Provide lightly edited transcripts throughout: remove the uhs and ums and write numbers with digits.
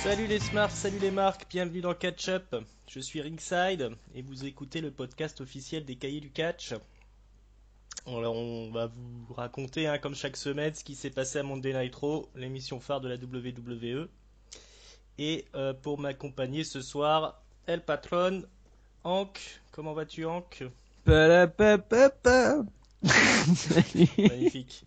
Salut les Smarts, salut les marques, bienvenue dans Catch Up. Je suis Ringside et vous écoutez le podcast officiel des Cahiers du Catch. Alors on va vous raconter, comme chaque semaine, ce qui s'est passé à Monday Night Raw, l'émission phare de la WWE. Et pour m'accompagner ce soir, El Patron, Hank. Comment vas-tu, Hank? Palapapapa. Magnifique.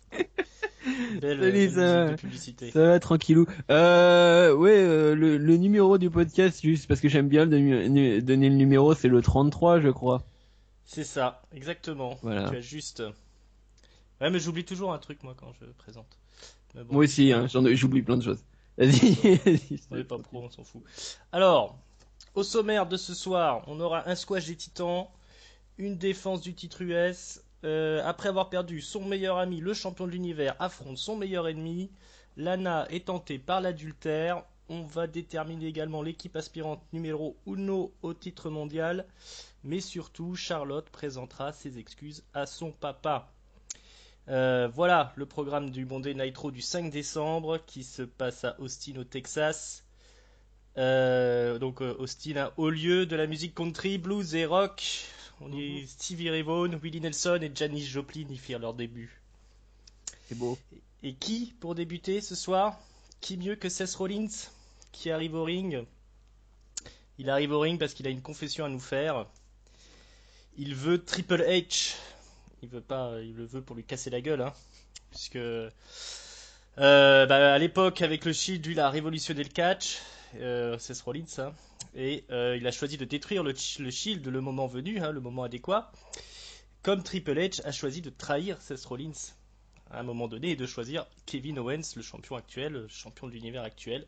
Belle, Salut, belle musique de publicité. ça va tranquillou. Le numéro du podcast, juste parce que j'aime bien donner le numéro, c'est le 33, je crois. C'est ça, exactement. Voilà. Tu as juste. Ouais, mais j'oublie toujours un truc, moi, quand je présente. Mais bon, Moi aussi, j'oublie plein de choses. Vas-y, vas-y. on n'est pas pro, on s'en fout. Alors, au sommaire de ce soir, on aura un squash des Titans, une défense du titre US. Après avoir perdu son meilleur ami, le champion de l'univers, affronte son meilleur ennemi. Lana est tentée par l'adultère. On va déterminer également l'équipe aspirante numéro 1 au titre mondial. Mais surtout, Charlotte présentera ses excuses à son papa. Voilà le programme du Monday Night Raw du 5 décembre qui se passe à Austin au Texas. Austin, haut lieu de la musique country, blues et rock. On y Stevie Ray Vaughan, Willie Nelson et Janis Joplin y firent leur début. C'est beau. Et qui, pour débuter ce soir, qui mieux que Seth Rollins qui arrive au ring? Il arrive au ring parce qu'il a une confession à nous faire. Il veut Triple H. Il le veut pour lui casser la gueule, puisque à l'époque avec le Shield, lui, il a révolutionné le catch, Seth Rollins, et il a choisi de détruire le Shield le moment venu, le moment adéquat, comme Triple H a choisi de trahir Seth Rollins à un moment donné et de choisir Kevin Owens, le champion actuel, le champion de l'univers actuel,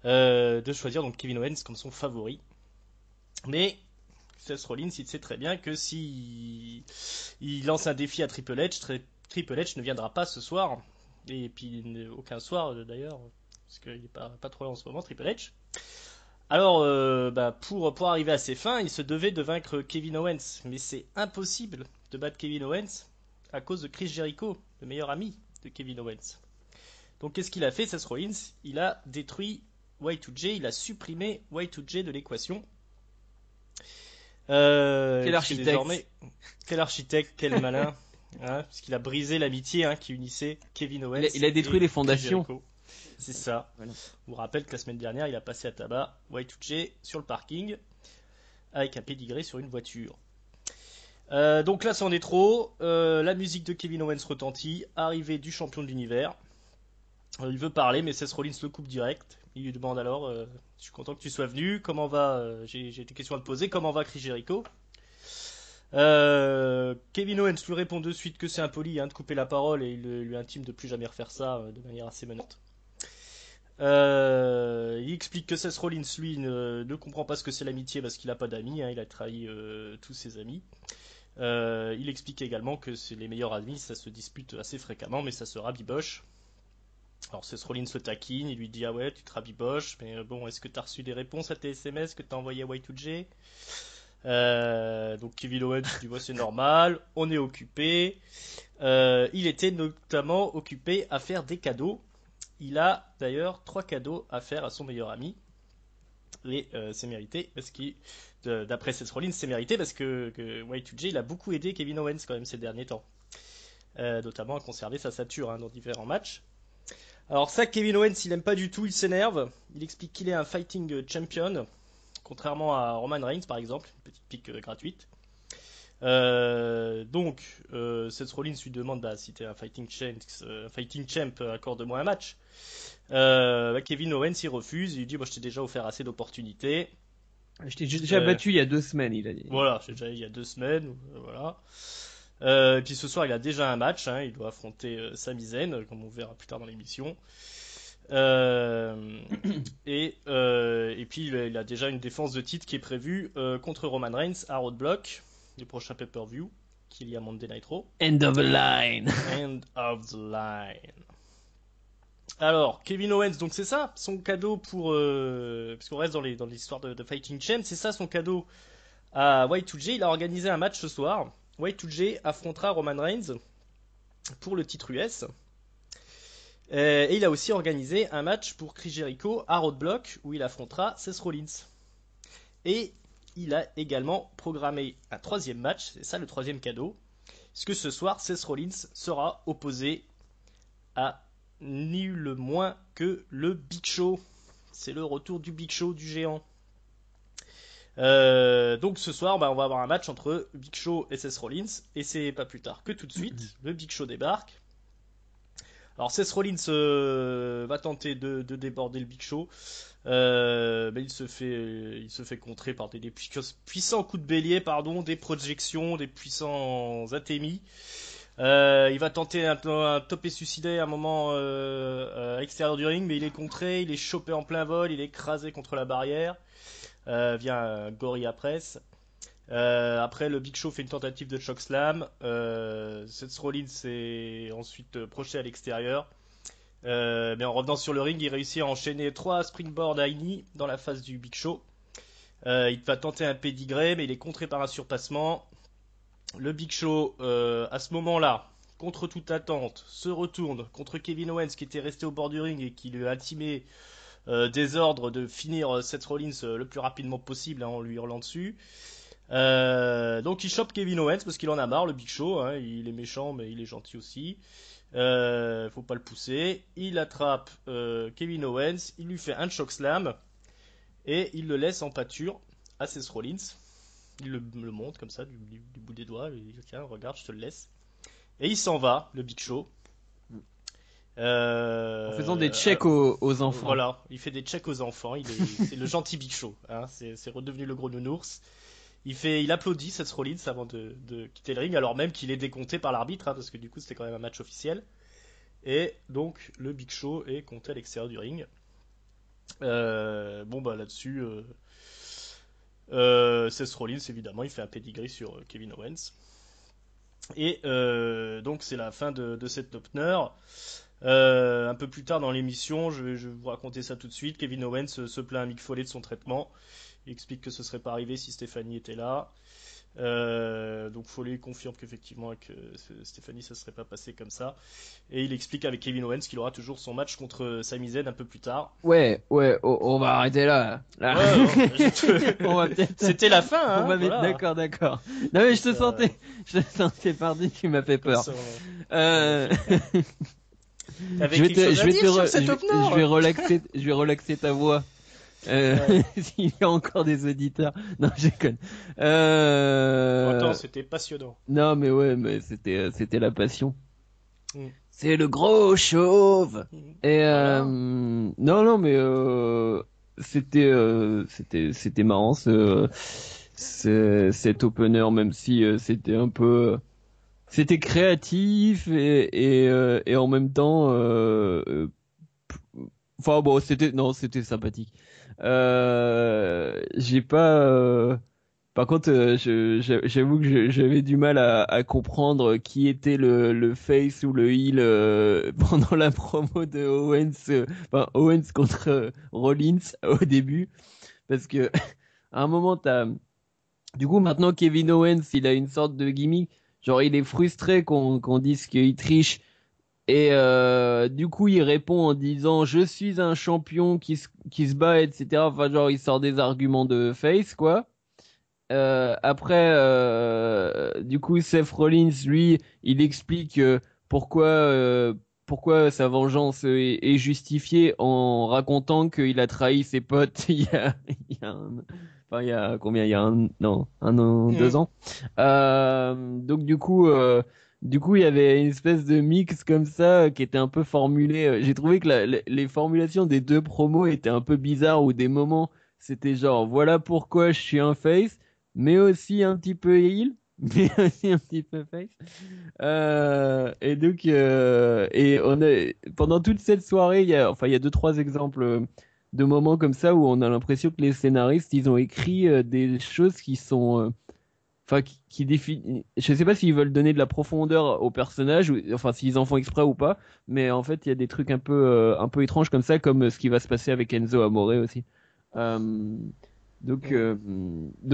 de choisir donc Kevin Owens comme son favori. Mais Seth Rollins, il sait très bien que si il lance un défi à Triple H, Triple H ne viendra pas ce soir, et puis aucun soir d'ailleurs, parce qu'il n'est pas trop là en ce moment, Triple H. Alors, pour arriver à ses fins, il se devait de vaincre Kevin Owens, mais c'est impossible de battre Kevin Owens à cause de Chris Jericho, le meilleur ami de Kevin Owens. Donc qu'est-ce qu'il a fait, Seth Rollins? Il a détruit Y2J, il a supprimé Y2J de l'équation. Quel architecte. Quel architecte, quel malin, puisqu'il a brisé l'amitié qui unissait Kevin Owens. Il a détruit les fondations. Jericho. C'est ça. Voilà. Je vous rappelle que la semaine dernière, il a passé à tabac Y2J sur le parking avec un pédigré sur une voiture. Donc là, c'en est trop. La musique de Kevin Owens retentit. Arrivée du champion de l'univers. Il veut parler, mais Seth Rollins le coupe direct. Il lui demande alors, je suis content que tu sois venu, comment va, j'ai des questions à te poser, comment va Chris Jericho? Kevin Owens lui répond de suite que c'est impoli de couper la parole et il lui intime de plus jamais refaire ça de manière assez menaçante. Il explique que Seth Rollins, lui, ne comprend pas ce que c'est l'amitié parce qu'il n'a pas d'amis, il a trahi tous ses amis. Il explique également que c'est les meilleurs amis, ça se dispute assez fréquemment, mais ça se rabiboche. Alors Seth Rollins le taquine, il lui dit ah ouais tu te rabiboches, mais bon est-ce que t'as reçu des réponses à tes SMS que t'as envoyé à Y2J? Donc Kevin Owens dit ouais c'est normal, on est occupé. Il était notamment occupé à faire des cadeaux. Il a d'ailleurs 3 cadeaux à faire à son meilleur ami. Et c'est mérité parce que d'après Seth Rollins c'est mérité parce que Y2J il a beaucoup aidé Kevin Owens quand même ces derniers temps. Notamment à conserver sa stature dans différents matchs. Alors ça, Kevin Owens, il aime pas du tout, il s'énerve. Il explique qu'il est un fighting champion, contrairement à Roman Reigns par exemple, une petite pique gratuite. Seth Rollins lui demande si t'es un fighting champ, accorde-moi un match. Kevin Owens il refuse, il lui dit je t'ai déjà offert assez d'opportunités. Je t'ai déjà battu il y a 2 semaines, il a dit. Voilà, j'ai déjà il y a 2 semaines, voilà. Puis ce soir, il a déjà un match. Il doit affronter Sami Zayn, comme on verra plus tard dans l'émission. Et puis, il a déjà une défense de titre qui est prévue contre Roman Reigns à Roadblock, le prochain pay-per-view, qu'il y a Monday Night Raw. End of the line. End of the line. Alors, Kevin Owens, donc c'est ça, son cadeau pour... parce qu'on reste dans l'histoire de Fighting Champ, c'est ça son cadeau à Y2J. Il a organisé un match ce soir. Y2J affrontera Roman Reigns pour le titre US. Et il a aussi organisé un match pour Chris Jericho à Roadblock où il affrontera Seth Rollins. Et il a également programmé un troisième match, c'est ça le troisième cadeau, puisque ce soir Seth Rollins sera opposé à nul moins que le Big Show. C'est le retour du Big Show, du géant. Donc ce soir, on va avoir un match entre Big Show et Seth Rollins, et c'est pas plus tard que tout de suite, le Big Show débarque. Alors Seth Rollins va tenter de déborder le Big Show, mais il se fait contrer par des puissants coups de bélier, des projections, des puissants atémis. Il va tenter un topé suicidaire à un moment à l'extérieur du ring, mais il est contré, il est chopé en plein vol, il est écrasé contre la barrière via un Gorilla Press. Après, le Big Show fait une tentative de chokeslam. Seth Rollins est ensuite projeté à l'extérieur. Mais en revenant sur le ring, il réussit à enchaîner 3 springboard high knee dans la face du Big Show. Il va tenter un pedigree, mais il est contré par un surpassement. Le Big Show, à ce moment-là, contre toute attente, se retourne contre Kevin Owens qui était resté au bord du ring et qui lui a intimé des ordres de finir Seth Rollins le plus rapidement possible en lui hurlant dessus. Donc il chope Kevin Owens parce qu'il en a marre, le Big Show, hein, il est méchant mais il est gentil aussi. Faut pas le pousser. Il attrape Kevin Owens, il lui fait un chokeslam et il le laisse en pâture à Seth Rollins. Il le monte comme ça du bout des doigts, il dit tiens regarde je te le laisse. Et il s'en va, le Big Show. En faisant des checks aux enfants. Voilà, il fait des checks aux enfants, c'est le gentil Big Show, hein, c'est redevenu le gros nounours. Il applaudit Seth Rollins avant de quitter le ring, alors même qu'il est décompté par l'arbitre, hein, parce que du coup c'était quand même un match officiel. Et donc le Big Show est compté à l'extérieur du ring. Là-dessus, Seth Rollins évidemment il fait un pedigree sur Kevin Owens. Et donc c'est la fin de cette opener. Un peu plus tard dans l'émission, je vais vous raconter ça tout de suite. Kevin Owens se plaint à Mick Foley de son traitement. Il explique que ce serait pas arrivé si Stéphanie était là. Donc Foley confirme qu'effectivement avec Stéphanie ça serait pas passé comme ça. Et il explique avec Kevin Owens qu'il aura toujours son match contre Sami Zayn un peu plus tard. Ouais, on va arrêter là. Ouais, On va peut-être... C'était la fin, hein. On va mettre... Voilà. D'accord. Non mais je te sentais parti, tu m'as fait peur. Je vais relaxer ta voix. S'il y a encore des auditeurs. Non, je déconne. Attends, c'était passionnant. Non, mais ouais, mais c'était la passion. C'est le gros chauve. Et voilà. non, mais c'était marrant cet opener, même si c'était un peu, c'était créatif et en même temps, enfin bon, c'était sympathique. J'ai pas. Par contre, j'avoue que j'avais du mal à comprendre qui était le face ou le heel pendant la promo de Owens, Owens contre Rollins au début, parce que à un moment du coup maintenant Kevin Owens il a une sorte de gimmick, genre il est frustré qu'on dise qu'il triche. Et du coup, il répond en disant je suis un champion qui se bat, etc. Enfin, genre, il sort des arguments de face, quoi. Après, du coup, Seth Rollins, lui, il explique pourquoi sa vengeance est justifiée en racontant qu'il a trahi ses potes il y a combien? Il y a un an, 2 ans. Donc du coup, il y avait une espèce de mix comme ça qui était un peu formulé. J'ai trouvé que les formulations des deux promos étaient un peu bizarres, ou des moments, c'était genre, voilà pourquoi je suis un face, mais aussi un petit peu heel, mais aussi un petit peu face. Et donc, pendant toute cette soirée, il y a 2-3 exemples de moments comme ça où on a l'impression que les scénaristes, ils ont écrit des choses qui sont... Enfin, qui définit. Je sais pas s'ils veulent donner de la profondeur au personnage, ou enfin s'ils en font exprès ou pas, mais en fait il y a des trucs un peu étranges comme ça, comme ce qui va se passer avec Enzo Amore aussi. Donc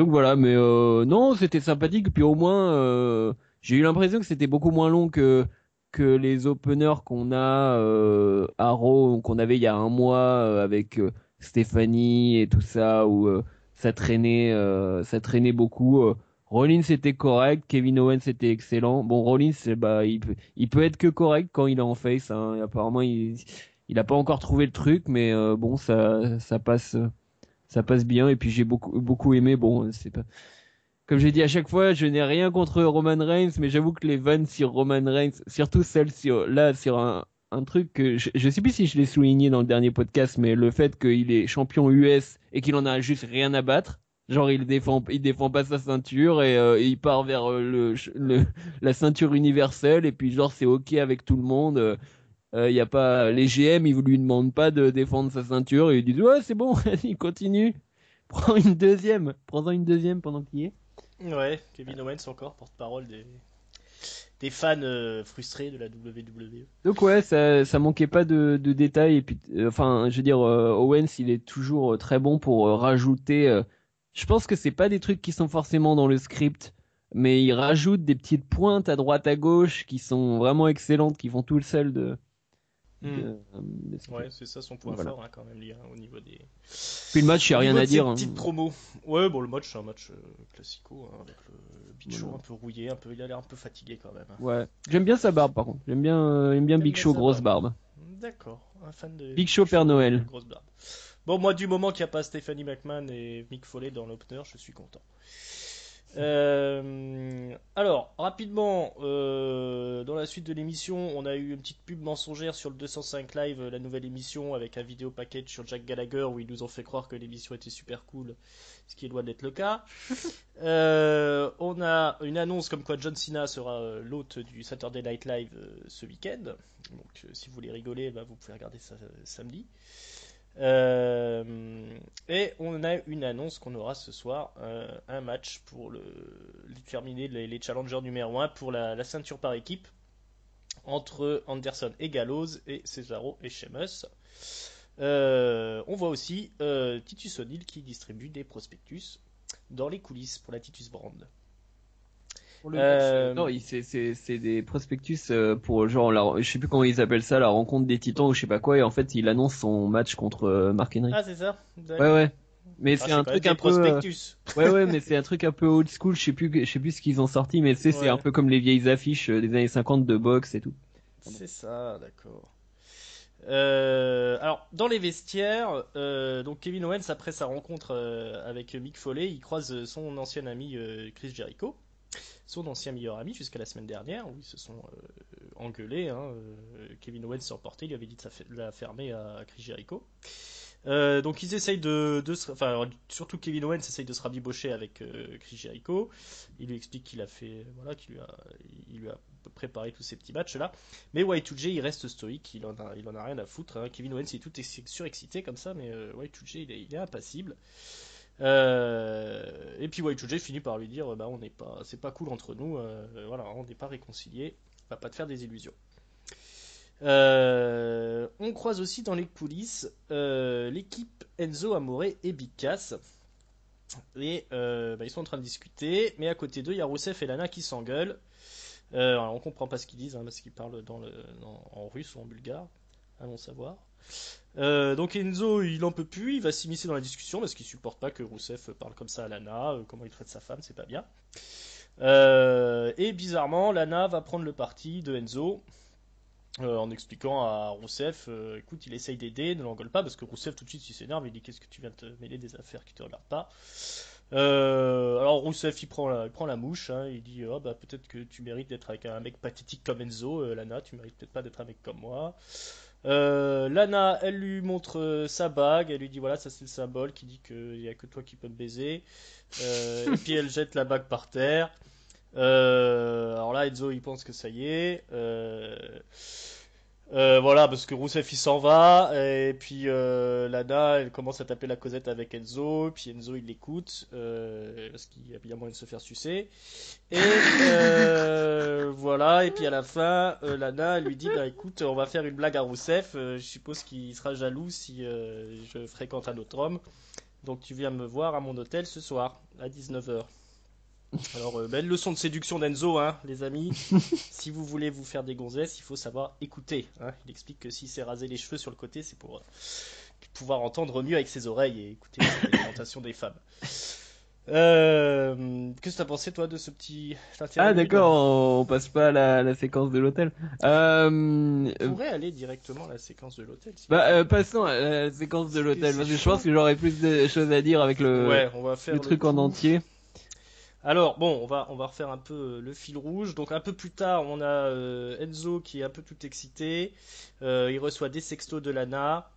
voilà, mais non, c'était sympathique. Puis au moins, j'ai eu l'impression que c'était beaucoup moins long que les openers qu'on a à Raw, qu'on avait il y a un mois avec Stéphanie et tout ça, où ça traînait beaucoup. Rollins était correct, Kevin Owens était excellent. Bon, Rollins, bah, il peut être que correct quand il est en face. Hein. Et apparemment, il a pas encore trouvé le truc, mais bon, ça passe bien. Et puis j'ai beaucoup aimé. Bon, c'est pas. Comme j'ai dit à chaque fois, je n'ai rien contre Roman Reigns, mais j'avoue que les vannes sur Roman Reigns, surtout celle sur un truc que je sais plus si je l'ai souligné dans le dernier podcast, mais le fait qu'il est champion US et qu'il en a juste rien à battre. Genre il défend pas sa ceinture et il part vers la ceinture universelle et puis genre c'est ok avec tout le monde. Y a pas les GM, ils lui demandent pas de défendre sa ceinture et ils disent ouais c'est bon, il continue. Prends-en une deuxième pendant qu'il y est. Ouais, Kevin Owens encore, porte-parole des fans frustrés de la WWE. Donc ouais, ça manquait pas de détails et puis enfin, je veux dire Owens, il est toujours très bon pour rajouter je pense que c'est pas des trucs qui sont forcément dans le script, mais il rajoute des petites pointes à droite à gauche qui sont vraiment excellentes, qui font tout le sel Hmm. de ce Ouais, c'est ça son point voilà. fort hein, quand même, lié, hein, au niveau Puis le match, il y a au rien niveau à de ses dire. Hein. petites promos. Ouais, bon, le match, c'est un match classico, hein, avec le Big Show Voilà. un peu rouillé, il a l'air un peu fatigué quand même. Hein. Ouais, j'aime bien sa barbe par contre. J'aime bien T'aimes Big bien Show sa grosse barbe? barbe. D'accord, un fan de Big Big Show Père Show, Noël. grosse barbe. Bon, moi, du moment qu'il n'y a pas Stephanie McMahon et Mick Foley dans l'opener, je suis content. Alors, rapidement, dans la suite de l'émission, on a eu une petite pub mensongère sur le 205 Live, la nouvelle émission, avec un vidéo package sur Jack Gallagher, où ils nous ont fait croire que l'émission était super cool, ce qui est loin d'être le cas. On a une annonce comme quoi John Cena sera l'hôte du Saturday Night Live ce week-end. Donc, si vous voulez rigoler, bah, vous pouvez regarder ça samedi. Et on a une annonce qu'on aura ce soir, un match pour terminer les challengers numéro 1 pour la ceinture par équipe entre Anderson et Gallows et Cesaro et Sheamus. On voit aussi Titus O'Neil qui distribue des prospectus dans les coulisses pour la Titus Brand. Pour le match, non, c'est des prospectus pour genre je sais plus comment ils appellent ça, la rencontre des Titans ou je sais pas quoi, et en fait il annonce son match contre Mark Henry. Ah, c'est ça? Ouais, D'accord. ouais. Mais Ah, c'est je sais un connaître truc les un peu, prospectus. ouais, mais c'est un truc un peu old school. Je sais plus ce qu'ils ont sorti, mais c'est un Ouais, peu comme les vieilles affiches des années 50 de boxe et tout. c'est ça, d'accord. Alors, dans les vestiaires, donc Kevin Owens, après sa rencontre avec Mick Foley, il croise son ancien ami Chris Jericho, son ancien meilleur ami jusqu'à la semaine dernière, où ils se sont engueulés. Hein, Kevin Owens s'est emporté, il lui avait dit de la fermer à Chris Jericho. Donc ils essayent enfin surtout Kevin Owens essaye de se rabibocher avec Chris Jericho. Il lui explique qu'il a fait, voilà, il lui a préparé tous ces petits matchs là. Mais Y2J il reste stoïque, il en a rien à foutre. Hein. Kevin Owens il est tout surexcité comme ça, mais Y2J il est impassible. Et puis Y2J finit par lui dire, bah c'est pas cool entre nous, voilà, on n'est pas réconciliés, va pas te faire des illusions. On croise aussi dans les coulisses l'équipe Enzo Amore et Big Cass. Et bah, ils sont en train de discuter, mais à côté d'eux, il y a Rousseff et Lana qui s'engueulent. Alors, on comprend pas ce qu'ils disent, hein, parce qu'ils parlent en russe ou en bulgare, allons savoir. Donc Enzo, il en peut plus, il va s'immiscer dans la discussion parce qu'il supporte pas que Rousseff parle comme ça à Lana, comment il traite sa femme, c'est pas bien. Et bizarrement, Lana va prendre le parti de Enzo. En expliquant à Rousseff, écoute, il essaye d'aider, ne l'engueule pas, parce que Rousseff tout de suite il s'énerve, il dit qu'est-ce que tu viens de te mêler des affaires qui te regardent pas. Alors Rousseff il prend la mouche, hein, il dit oh, bah peut-être que tu mérites d'être avec un mec pathétique comme Enzo, Lana, tu mérites peut-être pas d'être un mec comme moi. Lana, elle lui montre sa bague, elle lui dit voilà ça c'est le symbole qui dit qu'il y a que toi qui peux me baiser. Et puis elle jette la bague par terre. Alors là, Enzo, il pense que ça y est. Voilà, parce que Rousseff il s'en va, et puis Lana elle commence à taper la causette avec Enzo, puis Enzo il l'écoute, parce qu'il y a bien moyen de se faire sucer. Et voilà, et puis à la fin, Lana elle lui dit bah écoute, on va faire une blague à Rousseff, je suppose qu'il sera jaloux si je fréquente un autre homme, donc tu viens me voir à mon hôtel ce soir, à 19h. Alors, belle leçon de séduction d'Enzo, hein, les amis. Si vous voulez vous faire des gonzesses, il faut savoir écouter, hein. Il explique que s'il s'est rasé les cheveux sur le côté, c'est pour pouvoir entendre mieux avec ses oreilles et écouter les réglementations des femmes. Qu'est-ce que t'as pensé, toi, de ce petit Ah interlude? d'accord, on passe pas à la séquence de l'hôtel. On pourrait aller directement à la séquence de l'hôtel, si tu Bah, veux. passons à la séquence de Parce que l'hôtel, c'est parce que je pense chaud. que j'aurais plus de choses à dire avec Ouais, on va le faire le truc en tout. entier. Alors, bon, on va refaire un peu le fil rouge. Donc, un peu plus tard, on a Enzo qui est un peu tout excité. Il reçoit des sextos de Lana.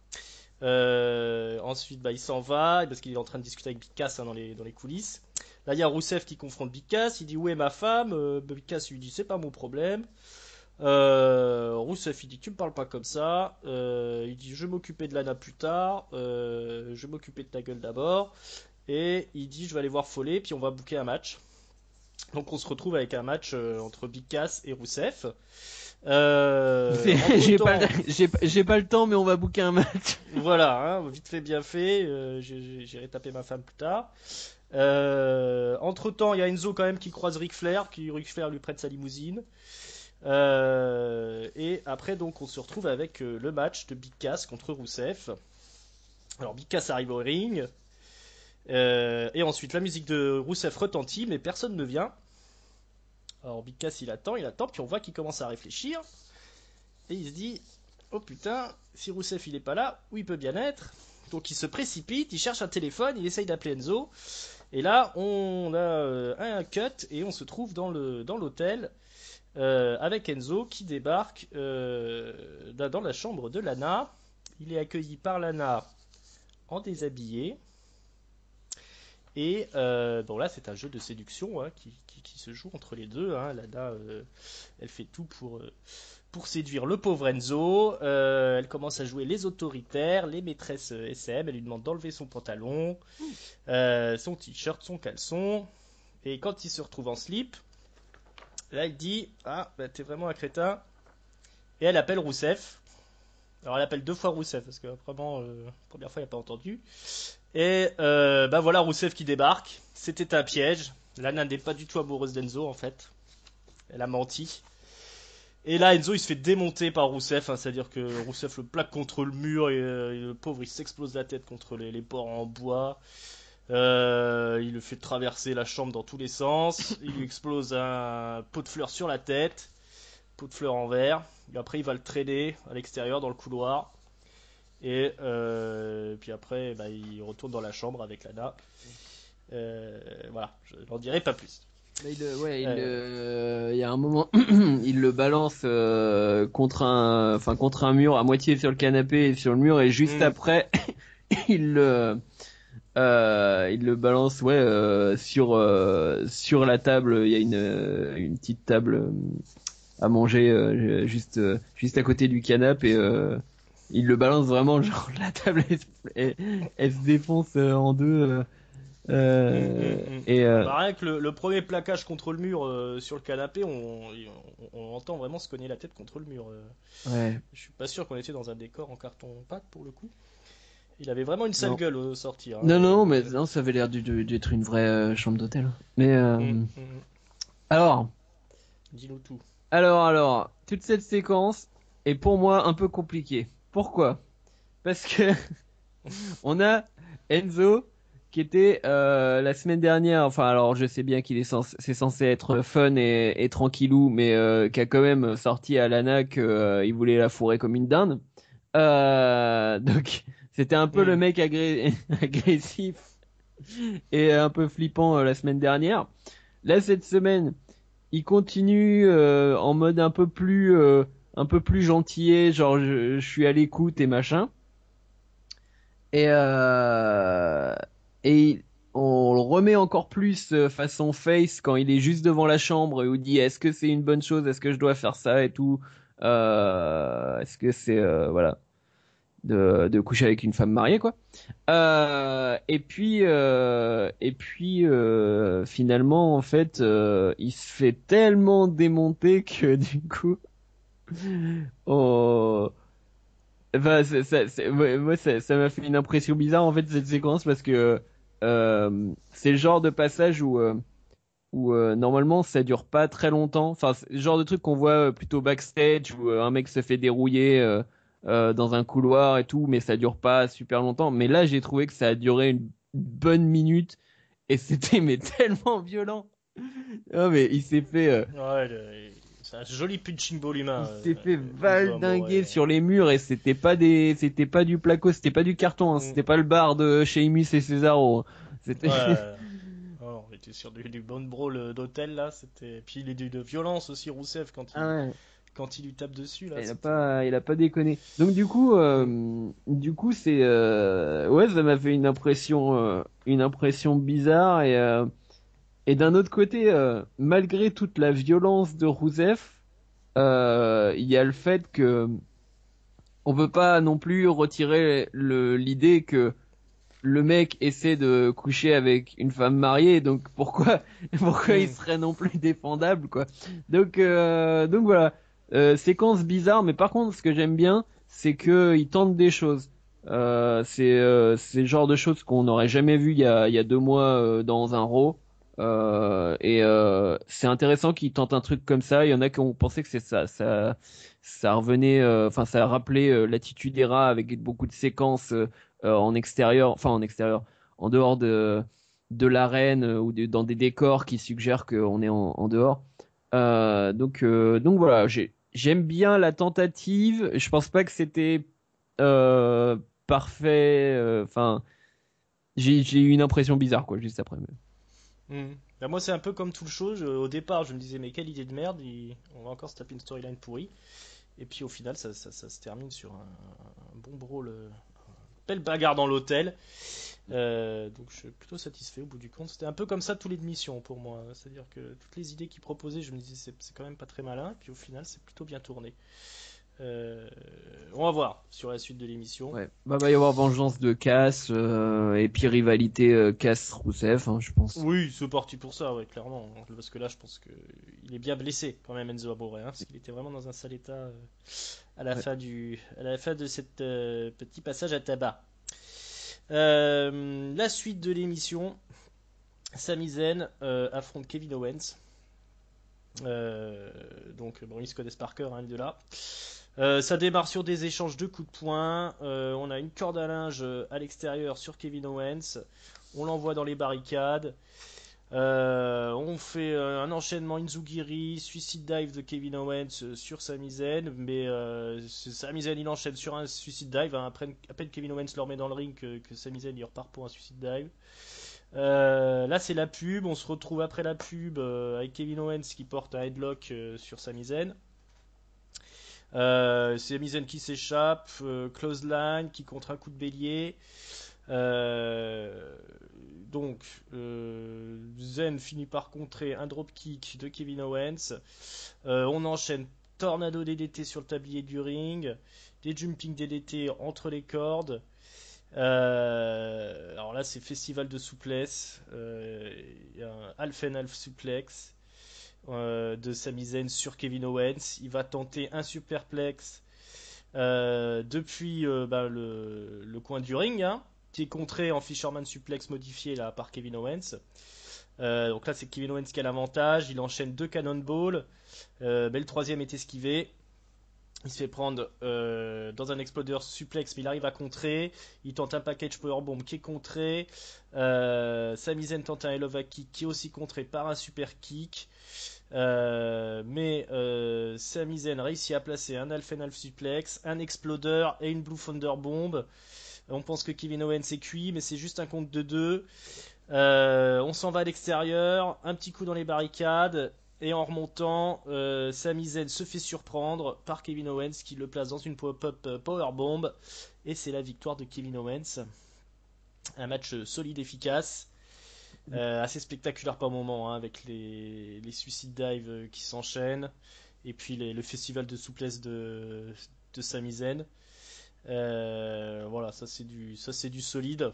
Ensuite, bah, il s'en va parce qu'il est en train de discuter avec Big Cass, hein, dans les coulisses. Là, il y a Rousseff qui confronte Big Cass. Il dit où est ma femme? Big Cass lui dit c'est pas mon problème. Rousseff il dit tu me parles pas comme ça. Il dit je vais m'occuper de Lana plus tard. Je vais m'occuper de ta gueule d'abord. Et il dit je vais aller voir Follet puis on va booker un match. Donc on se retrouve avec un match entre Big Cass et Rousseff. Entre J'ai pas, temps, j'ai pas le temps, mais on va booker un match. voilà, hein, vite fait bien fait. J'irai taper ma femme plus tard. Entre temps, il y a Enzo quand même qui croise Ric Flair, qui Ric Flair lui prête sa limousine. Et après donc on se retrouve avec le match de Big Cass contre Rousseff. Alors Big Cass arrive au ring. Et ensuite la musique de Rousseff retentit, mais personne ne vient. Alors Big Cass il attend, puis on voit qu'il commence à réfléchir. Et il se dit, oh putain, si Rousseff il est pas là, où il peut bien être? Donc il se précipite, il cherche un téléphone, il essaye d'appeler Enzo. Et là on a un cut et on se trouve dans l'hôtel avec Enzo qui débarque dans la chambre de Lana. Il est accueilli par Lana en déshabillé. Et bon là c'est un jeu de séduction, hein, qui se joue entre les deux, hein. Lana elle fait tout pour séduire le pauvre Enzo. Elle commence à jouer les autoritaires, les maîtresses SM. Elle lui demande d'enlever son pantalon, son t-shirt, son caleçon. Et quand il se retrouve en slip, là il dit ah bah, t'es vraiment un crétin. Et elle appelle Rousseff. Alors elle appelle deux fois Rousseff parce que vraiment la première fois il n'a pas entendu. Et bah voilà Rousseff qui débarque. C'était un piège. Lana n'est pas du tout amoureuse d'Enzo en fait. Elle a menti. Et là Enzo il se fait démonter par Rousseff, hein, c'est-à-dire que Rousseff le plaque contre le mur et le pauvre il s'explose la tête contre les ports en bois. Il le fait traverser la chambre dans tous les sens. Il lui explose un pot de fleurs sur la tête. Pot de fleurs en verre. Et après, il va le traîner à l'extérieur dans le couloir. Et puis après, bah, il retourne dans la chambre avec Lana. Voilà, je n'en dirai pas plus. Bah, ouais, Euh, il y a un moment, il le balance contre un mur à moitié sur le canapé et sur le mur, et juste hmm, après, il il le balance ouais sur la table. Il y a une petite table à manger juste à côté du canapé, et il le balance vraiment genre la table elle se défonce en deux. Et Bah, rien que le premier plaquage contre le mur sur le canapé, on entend vraiment se cogner la tête contre le mur. ouais, Je suis pas sûr qu'on était dans un décor en carton-pâte pour le coup. Il avait vraiment une sale non. gueule au sortir, hein. Non, mais non, ça avait l'air d'être une vraie chambre d'hôtel. Mais Hum, hum. alors, Dis-nous tout. toute cette séquence est pour moi un peu compliquée. Pourquoi? Parce que on a Enzo qui était la semaine dernière. Enfin, alors je sais bien c'est censé être fun et tranquillou, mais qui a quand même sorti à Lana que il voulait la fourrer comme une dinde. Donc c'était un peu le Hum. mec agressif et un peu flippant la semaine dernière. Là, cette semaine, il continue en mode un peu plus gentillet, genre je suis à l'écoute et machin. Et et on le remet encore plus façon face quand il est juste devant la chambre et où il dit est-ce que c'est une bonne chose, est-ce que je dois faire ça et tout. Est-ce que c'est voilà de coucher avec une femme mariée quoi. Et puis finalement en fait il se fait tellement démonter que du coup oh enfin ouais, moi ça m'a fait une impression bizarre en fait cette séquence parce que c'est le genre de passage où où normalement ça dure pas très longtemps. Enfin, c'est le genre de truc qu'on voit plutôt backstage où un mec se fait dérouiller dans un couloir et tout, mais ça dure pas super longtemps. Mais là, j'ai trouvé que ça a duré une bonne minute et c'était mais tellement violent. Ah, mais il s'est fait, Ouais, c'est un joli punching ball humain. il s'est fait Enzo Amore. valdinguer sur les murs et c'était pas du placo, c'était pas du carton, hein, Mm. c'était pas le bar de Sheamus et Cesaro, hein. C'était, Ouais. Oh, on était sur du bon brawl d'hôtel là, c'était. Puis il est de violence aussi, Rousseff, ah ouais. quand il lui tape dessus là, Il a c'était. pas, il a pas déconné. Donc Mm. du coup c'est, ouais, ça m'a fait une impression bizarre et d'un autre côté, malgré toute la violence de Rousseff, il y a le fait que on peut pas non plus retirer l'idée que le mec essaie de coucher avec une femme mariée, donc pourquoi, pourquoi il Mm. serait non plus défendable, quoi. Donc voilà, séquence bizarre, mais par contre, ce que j'aime bien, c'est que il tente des choses. C'est le genre de choses qu'on n'aurait jamais vu il y a 2 mois dans un Raw. C'est intéressant qu'il tente un truc comme ça. Il y en a qui ont pensé que c'est ça revenait, enfin ça rappelait l'attitude Era avec beaucoup de séquences en extérieur, en dehors de l'arène ou dans des décors qui suggèrent qu'on est en dehors. Donc voilà, j'aime bien la tentative. Je pense pas que c'était parfait. Enfin, j'ai eu une impression bizarre quoi juste après. Mm. Bah, moi, c'est un peu comme tout le show. Au départ, je me disais, mais quelle idée de merde, on va encore se taper une storyline pourrie. Et puis au final, ça se termine sur un bon brawl, belle bagarre dans l'hôtel. Donc je suis plutôt satisfait au bout du compte. C'était un peu comme ça tous les démissions pour moi. C'est-à-dire que toutes les idées qu'ils proposaient, je me disais c'est quand même pas très malin. Et puis au final, c'est plutôt bien tourné. Euh, on va voir sur la suite de l'émission. Ouais, bah va y avoir vengeance de Cass et puis rivalité Cass-Rousseff, hein, je pense. Oui, c'est parti pour ça, ouais, clairement. Parce que là, je pense que il est bien blessé quand même Enzo Amore, hein, parce qu'il était vraiment dans un sale état Ouais. à la fin de cette petit passage à tabac. La suite de l'émission, Sami Zayn affronte Kevin Owens. Donc bon, ils se connaissent par cœur, hein, les deux là. Ça démarre sur des échanges de coups de poing. On a une corde à linge à l'extérieur sur Kevin Owens. On l'envoie dans les barricades. On fait un enchaînement Inzugiri, suicide dive de Kevin Owens sur Sami Zayn, mais Sami Zayn il enchaîne sur un suicide dive, hein, à peine Kevin Owens le remet dans le ring que Sami Zayn il repart pour un suicide dive. Là c'est la pub, on se retrouve après la pub avec Kevin Owens qui porte un headlock sur Sami Zayn. Sami Zayn qui s'échappe, clothesline qui contre un coup de bélier. Euh, donc, Zen finit par contrer un dropkick de Kevin Owens. On enchaîne Tornado DDT sur le tablier du ring, des jumping DDT entre les cordes. Alors là, c'est festival de souplesse. Il y a un half and half suplex de Sami Zayn sur Kevin Owens. Il va tenter un superplex depuis le coin du ring, hein, qui est contré en Fisherman Suplex modifié là, par Kevin Owens. Donc là, c'est Kevin Owens qui a l'avantage. Il enchaîne deux cannonballs, mais le troisième est esquivé. Il se fait prendre dans un exploder suplex, mais il arrive à contrer. Il tente un package powerbomb qui est contré. Sami Zayn tente un Helluva Kick qui est aussi contré par un super kick. Mais Sami Zayn réussit à placer un Half and Half suplex, un exploder et une Blue Thunder Bomb. On pense que Kevin Owens est cuit, mais c'est juste un compte de deux. On s'en va à l'extérieur, un petit coup dans les barricades. Et en remontant, Sami Zayn se fait surprendre par Kevin Owens qui le place dans une pop-up powerbomb. Et c'est la victoire de Kevin Owens. Un match solide, efficace. Assez spectaculaire par moment, hein, avec les suicide dives qui s'enchaînent. Et puis le festival de souplesse de Sami Zayn. Voilà, ça c'est du solide.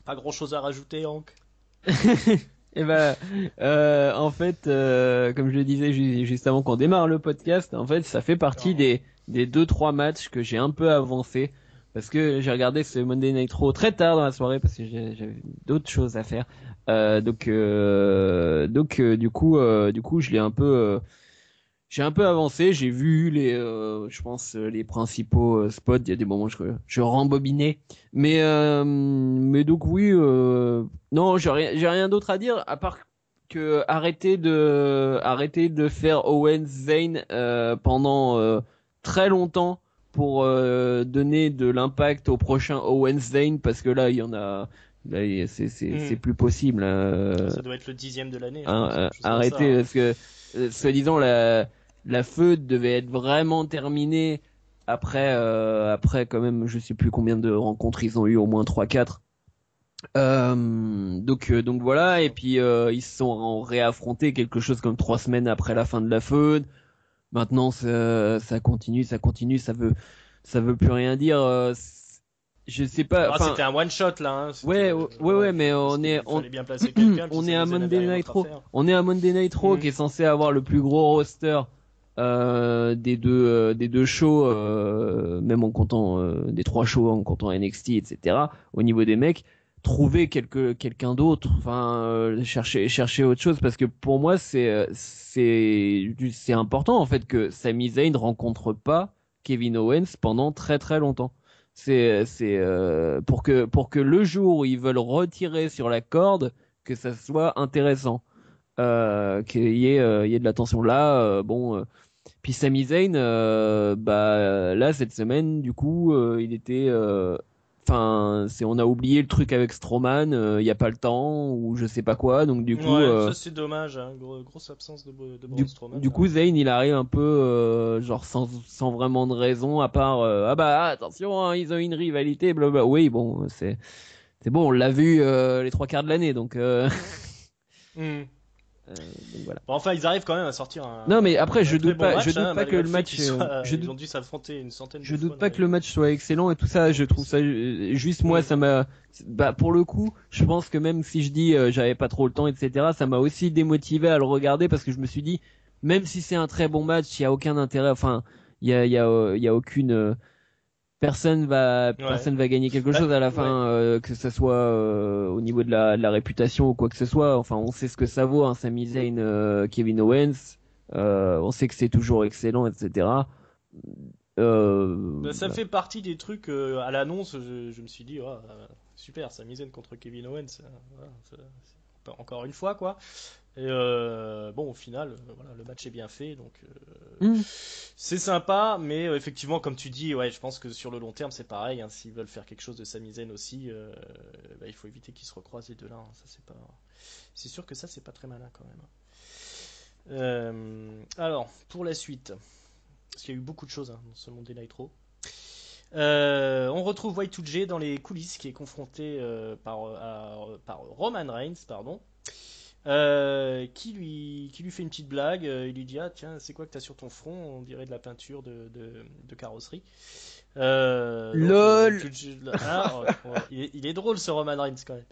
Pas grand chose à rajouter, Hank. Et ben, en fait, comme je le disais juste avant qu'on démarre le podcast, en fait, ça fait partie Oh. des 2-3 matchs que j'ai un peu avancé parce que j'ai regardé ce Monday Night Raw très tard dans la soirée parce que j'avais d'autres choses à faire. Du coup, j'ai un peu avancé. J'ai vu je pense les principaux spots. Il y a des moments où je rembobinais, mais donc oui, non, j'ai rien d'autre à dire à part que arrêter de faire Owens Zayn pendant très longtemps pour donner de l'impact au prochain Owens Zayn parce que là il y en a là c'est plus possible Ça doit être le 10e de l'année, je hein, pense. Quelque chose comme ça, arrêter hein. parce que soi-disant la feud devait être vraiment terminée après quand même je sais plus combien de rencontres ils ont eu, au moins 3-4. Donc voilà, et puis ils se sont réaffrontés quelque chose comme 3 semaines après la fin de la feud. Maintenant ça continue, ça veut plus rien dire. Je sais pas, Ah, enfin c'était un one shot là, hein. ouais, Voilà, ouais, mais parce qu'il fallait bien placer quelqu'un, puis on est à Sami Zayn avait Monday rien Night d'autre à Raw. faire. On est à Monday Night Raw qui est censé avoir le plus gros roster des deux shows, même en comptant des 3 shows en comptant NXT, etc. Au niveau des mecs, trouver quelqu'un d'autre, enfin chercher autre chose parce que pour moi c'est important en fait que Sami Zayn rencontre pas Kevin Owens pendant très très longtemps. C'est pour que le jour où ils veulent retirer sur la corde, que ça soit intéressant, il y ait de la tension là. Puis Sami Zayn, bah là cette semaine, du coup, il était, enfin, on a oublié le truc avec Strowman, il y a pas le temps ou je sais pas quoi, donc Ouais, ça c'est dommage, hein. Grosse absence de Braun Strowman du là. coup, Zayn, il arrive un peu, genre sans vraiment de raison, à part, ah bah attention, hein, ils ont une rivalité, blablabla. Oui, bon, c'est bon, on l'a vu les 3 quarts de l'année, Hmm. donc voilà. Bon, enfin, ils arrivent quand même à sortir Non, mais après, un très bon je match, doute hein, pas que malgré le le fait match, qu'ils ils ont dû s'affronter une centaine je de fois doute pas que le match soit excellent et tout ça. Je en trouve plus. ça juste moi, Hmm. ça m'a, bah pour le coup, je pense que même si je dis j'avais pas trop le temps, etc., ça m'a aussi démotivé à le regarder parce que je me suis dit, même si c'est un très bon match, il y a aucun intérêt. Enfin, il y a aucune Ouais. personne va gagner quelque Bah, chose à la ouais. fin, que ce soit au niveau de la réputation ou quoi que ce soit. Enfin, on sait ce que ça vaut, hein, Sami Zayn, Kevin Owens. On sait que c'est toujours excellent, etc. Bah, ça Voilà. fait partie des trucs à l'annonce. Je me suis dit, oh, super, Sami Zayn contre Kevin Owens. Voilà, encore une fois, quoi. Et bon, au final, voilà, le match est bien fait, donc Hmm. c'est sympa, mais effectivement, comme tu dis, ouais, je pense que sur le long terme, c'est pareil, hein, s'ils veulent faire quelque chose de Sami Zayn aussi, bah, il faut éviter qu'ils se recroisent les deux là, hein, ça c'est pas, c'est sûr que ça c'est pas très malin quand même. Alors, pour la suite, parce qu'il y a eu beaucoup de choses hein, dans ce Monday Night Raw. On retrouve Y2J dans les coulisses qui est confronté par Roman Reigns, pardon. Qui lui fait une petite blague. Il lui dit: ah, tiens, c'est quoi que t'as sur ton front? On dirait de la peinture de carrosserie. LOL. Il est drôle ce Roman Reigns quand même.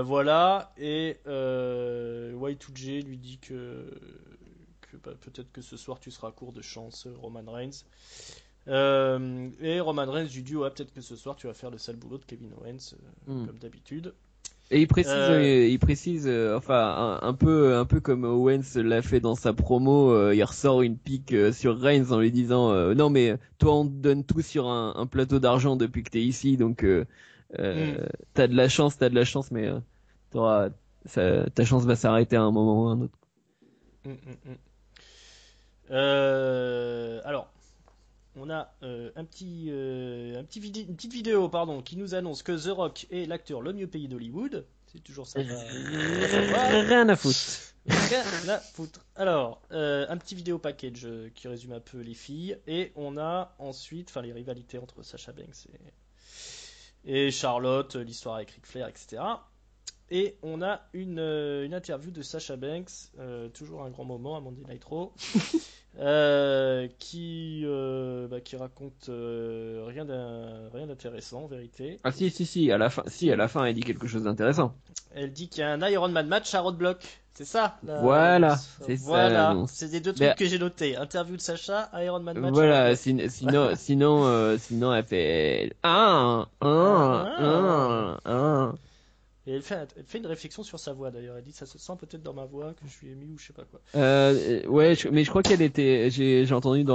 Voilà, et Y2J lui dit que bah, peut-être que ce soir tu seras à court de chance, Roman Reigns. Et Roman Reigns lui dit: ouais, peut-être que ce soir tu vas faire le sale boulot de Kevin Owens, Hmm. comme d'habitude. Et Euh, il précise, enfin un peu comme Owens l'a fait dans sa promo, il ressort une pique sur Reigns en lui disant, non mais toi on te donne tout sur un plateau d'argent depuis que t'es ici, donc hmm, t'as de la chance, mais t'auras, ta chance va s'arrêter à un moment ou à un autre. hmm, hmm, hmm. Alors, on a une petite vidéo pardon, qui nous annonce que The Rock est l'acteur le mieux payé d'Hollywood. C'est toujours sympa à savoir. Rien à foutre. Rien à foutre. Alors, un petit vidéo package qui résume un peu les filles. Et on a ensuite, enfin, les rivalités entre Sasha Banks et Charlotte, l'histoire avec Ric Flair, etc. Et on a une interview de Sasha Banks, toujours un grand moment à Monday Night Raw, qui raconte rien d'intéressant en vérité. Ah si, à la fin, elle dit quelque chose d'intéressant. Elle dit qu'il y a un Iron Man match à Roadblock. C'est ça Voilà, l'annonce. c'est ça Voilà, l'annonce. c'est les deux trucs Mais que j'ai notés. Interview de Sacha, Iron Man match à voilà, Roadblock. sinon, elle fait un. Et elle fait une réflexion sur sa voix d'ailleurs. Elle dit ça se sent peut-être dans ma voix que je suis ému ou je sais pas quoi. Ouais, mais je crois qu'elle était, j'ai entendu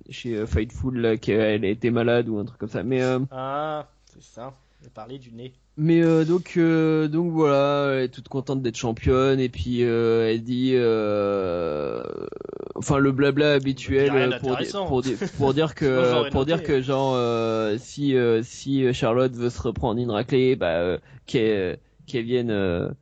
chez Fightful là, qu'elle était malade ou un truc comme ça. Ah, c'est ça. Elle parlait du nez. Donc voilà, elle est toute contente d'être championne et puis elle dit, enfin le blabla Bah, dis rien habituel d'intéressant. pour dire Sinon, que j'aurais noté, hein. genre si Charlotte veut se reprendre une raclée, qu'elle qu'elle vienne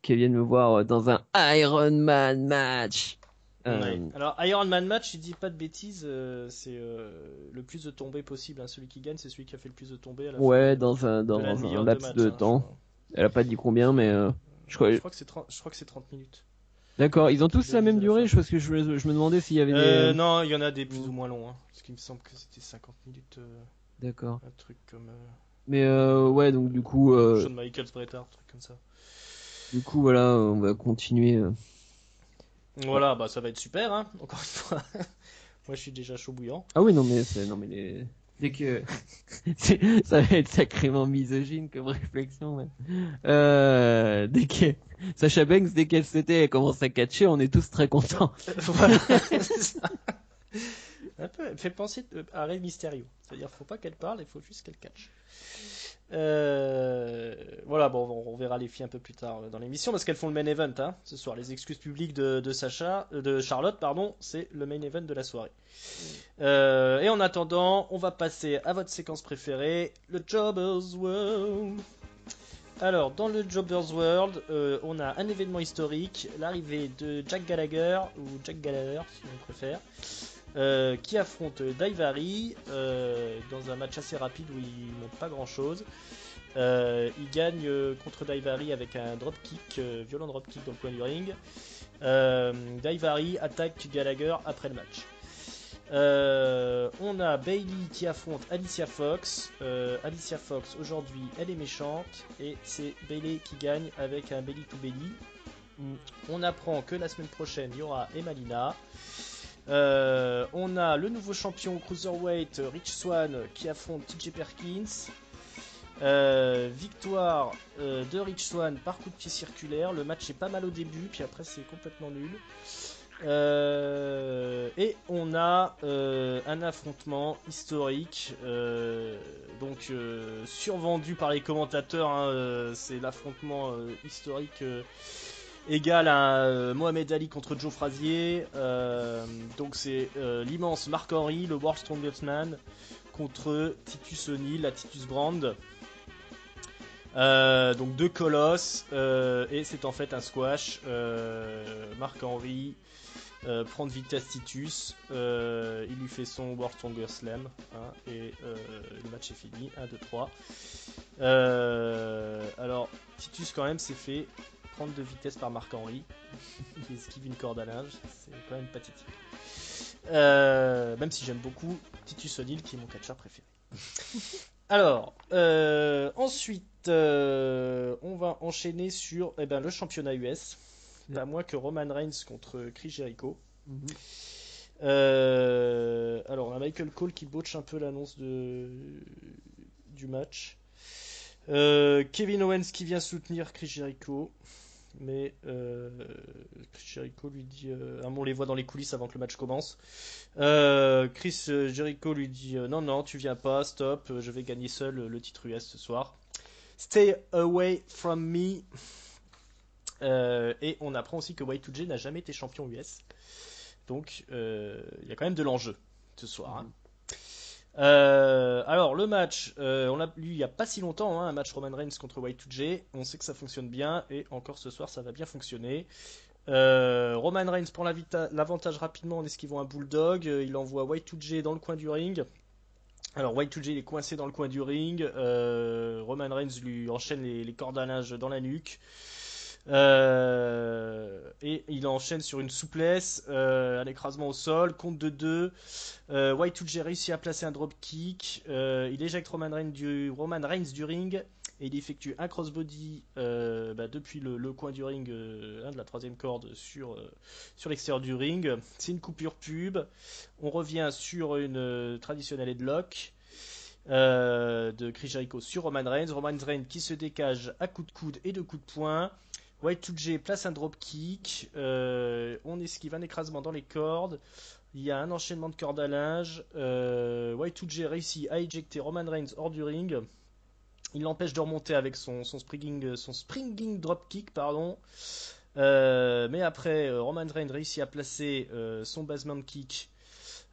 qu'elle vienne me voir dans un Iron Man match. Ouais. Alors, Iron Man match, il dit pas de bêtises, c'est le plus de tombées possible, hein. Celui qui gagne, c'est celui qui a fait le plus de tombées à la fin Ouais, de la dans un demi-heure de laps match, de hein, je temps. crois. Elle a pas dit combien, mais je crois. Je crois que c'est 30 minutes. D'accord, ils ont tous Ils la disent même à la durée, fin. parce que je me demandais s'il y avait des. Non, il y en a des plus ou moins longs, hein, parce qu'il me semble que c'était 50 minutes, D'accord. un truc comme Mais ouais, donc Shawn Michaels Bret Hart, un truc comme ça. du coup voilà, on va continuer. Voilà, bah ça va être super, hein, encore une fois. Moi, je suis déjà chaud bouillant. Ah oui, non mais dès que ça va être sacrément misogyne comme réflexion. Ouais. Dès que Sacha Banks, dès qu'elle elle commence à catcher, on est tous très contents. Voilà, c'est ça. Un peu, elle me fait penser à Rey Mysterio. C'est-à-dire, faut pas qu'elle parle, il faut juste qu'elle catch. Voilà, bon, on verra les filles un peu plus tard dans l'émission parce qu'elles font le main event, hein, ce soir. Les excuses publiques de Charlotte, pardon, c'est le main event de la soirée. Et en attendant, on va passer à votre séquence préférée, le Jobber's World. Alors, dans le Jobber's World, on a un événement historique, l'arrivée de Jack Gallagher, ou Jack Gallagher si on préfère, qui affronte Daivari dans un match assez rapide où il monte pas grand chose. Il gagne contre Daivari avec un dropkick, violent dropkick dans le coin du ring. Daivari attaque Gallagher après le match. On a Bayley qui affronte Alicia Fox. Alicia Fox aujourd'hui elle est méchante et c'est Bayley qui gagne avec un belly to belly. On apprend que la semaine prochaine il y aura Emalina. On a le nouveau champion Cruiserweight Rich Swann qui affronte TJ Perkins. Victoire de Rich Swann par coup de pied circulaire. Le match est pas mal au début, puis après c'est complètement nul. Et on a un affrontement historique, survendu par les commentateurs, hein, c'est l'affrontement historique égal à Mohamed Ali contre Joe Frazier. Donc c'est l'immense Mark Henry, le World Strongest Man, contre Titus O'Neil, la Titus Brand. Donc deux colosses, et c'est en fait un squash. Mark Henry prend de vitesse Titus, il lui fait son World Strongest Slam, hein, et le match est fini, 1, 2, 3. Alors Titus quand même s'est fait prendre de vitesse par Mark Henry, qui esquive une corde à linge, c'est quand même pathétique. Même si j'aime beaucoup Titus O'Neil qui est mon catcheur préféré. Alors, ensuite, on va enchaîner sur le championnat US. Pas moins que Roman Reigns contre Chris Jericho. Alors, on a Michael Cole qui botche un peu l'annonce du match. Kevin Owens qui vient soutenir Chris Jericho. Mais Chris Jericho lui dit, on les voit dans les coulisses avant que le match commence. Chris Jericho lui dit non, tu viens pas, stop, je vais gagner seul le titre US ce soir. Stay away from me. Et on apprend aussi que Y2J n'a jamais été champion US. Donc il y a quand même de l'enjeu ce soir. Hein. Alors le match, on l'a lu il n'y a pas si longtemps, hein, un match Roman Reigns contre Y2J. On sait que ça fonctionne bien et encore ce soir ça va bien fonctionner. Roman Reigns prend l'avantage rapidement en esquivant un bulldog. Il envoie Y2J dans le coin du ring. Alors Y2J il est coincé dans le coin du ring. Roman Reigns lui enchaîne les cordes à linge dans la nuque. Et il enchaîne sur une souplesse, un écrasement au sol, compte de 2. Y2J réussit à placer un dropkick. Il éjecte Roman Reigns du ring. Et il effectue un crossbody depuis le coin du ring, de la troisième corde sur l'extérieur du ring. C'est une coupure pub. On revient sur une traditionnelle headlock de Chris Jericho sur Roman Reigns. Roman Reigns qui se décage à coups de coude et de coups de poing. Y2J place un dropkick. On esquive un écrasement dans les cordes. Il y a un enchaînement de cordes à linge. Y2J réussit à éjecter Roman Reigns hors du ring. Il l'empêche de remonter avec son springing dropkick, pardon. Mais après, Roman Reigns réussit à placer son basement kick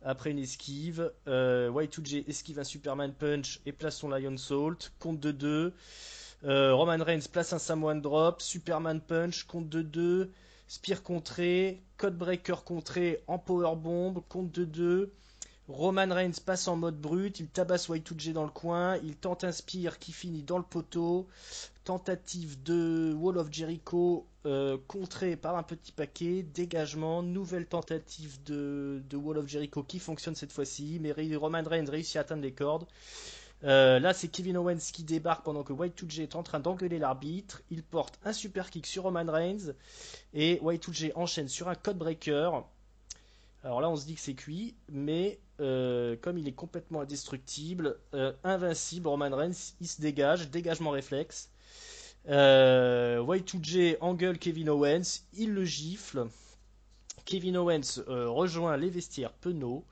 après une esquive. Y2J esquive un Superman Punch et place son Lion Salt. Compte de 2. Roman Reigns place un Samoan Drop. Superman Punch. Compte de 2. Spear contré. Codebreaker contré en Powerbomb. Compte de 2. Roman Reigns passe en mode brut, il tabasse Y2J dans le coin, il tente un spear qui finit dans le poteau, tentative de Wall of Jericho contrée par un petit paquet, dégagement, nouvelle tentative de Wall of Jericho qui fonctionne cette fois-ci, mais Roman Reigns réussit à atteindre les cordes. Là c'est Kevin Owens qui débarque pendant que Y2J est en train d'engueuler l'arbitre, il porte un super kick sur Roman Reigns et Y2J enchaîne sur un codebreaker. Alors là, on se dit que c'est cuit, mais comme il est complètement indestructible, invincible, Roman Reigns, il se dégage, dégagement réflexe. Y2J engueule Kevin Owens, il le gifle. Kevin Owens rejoint les vestiaires penauds.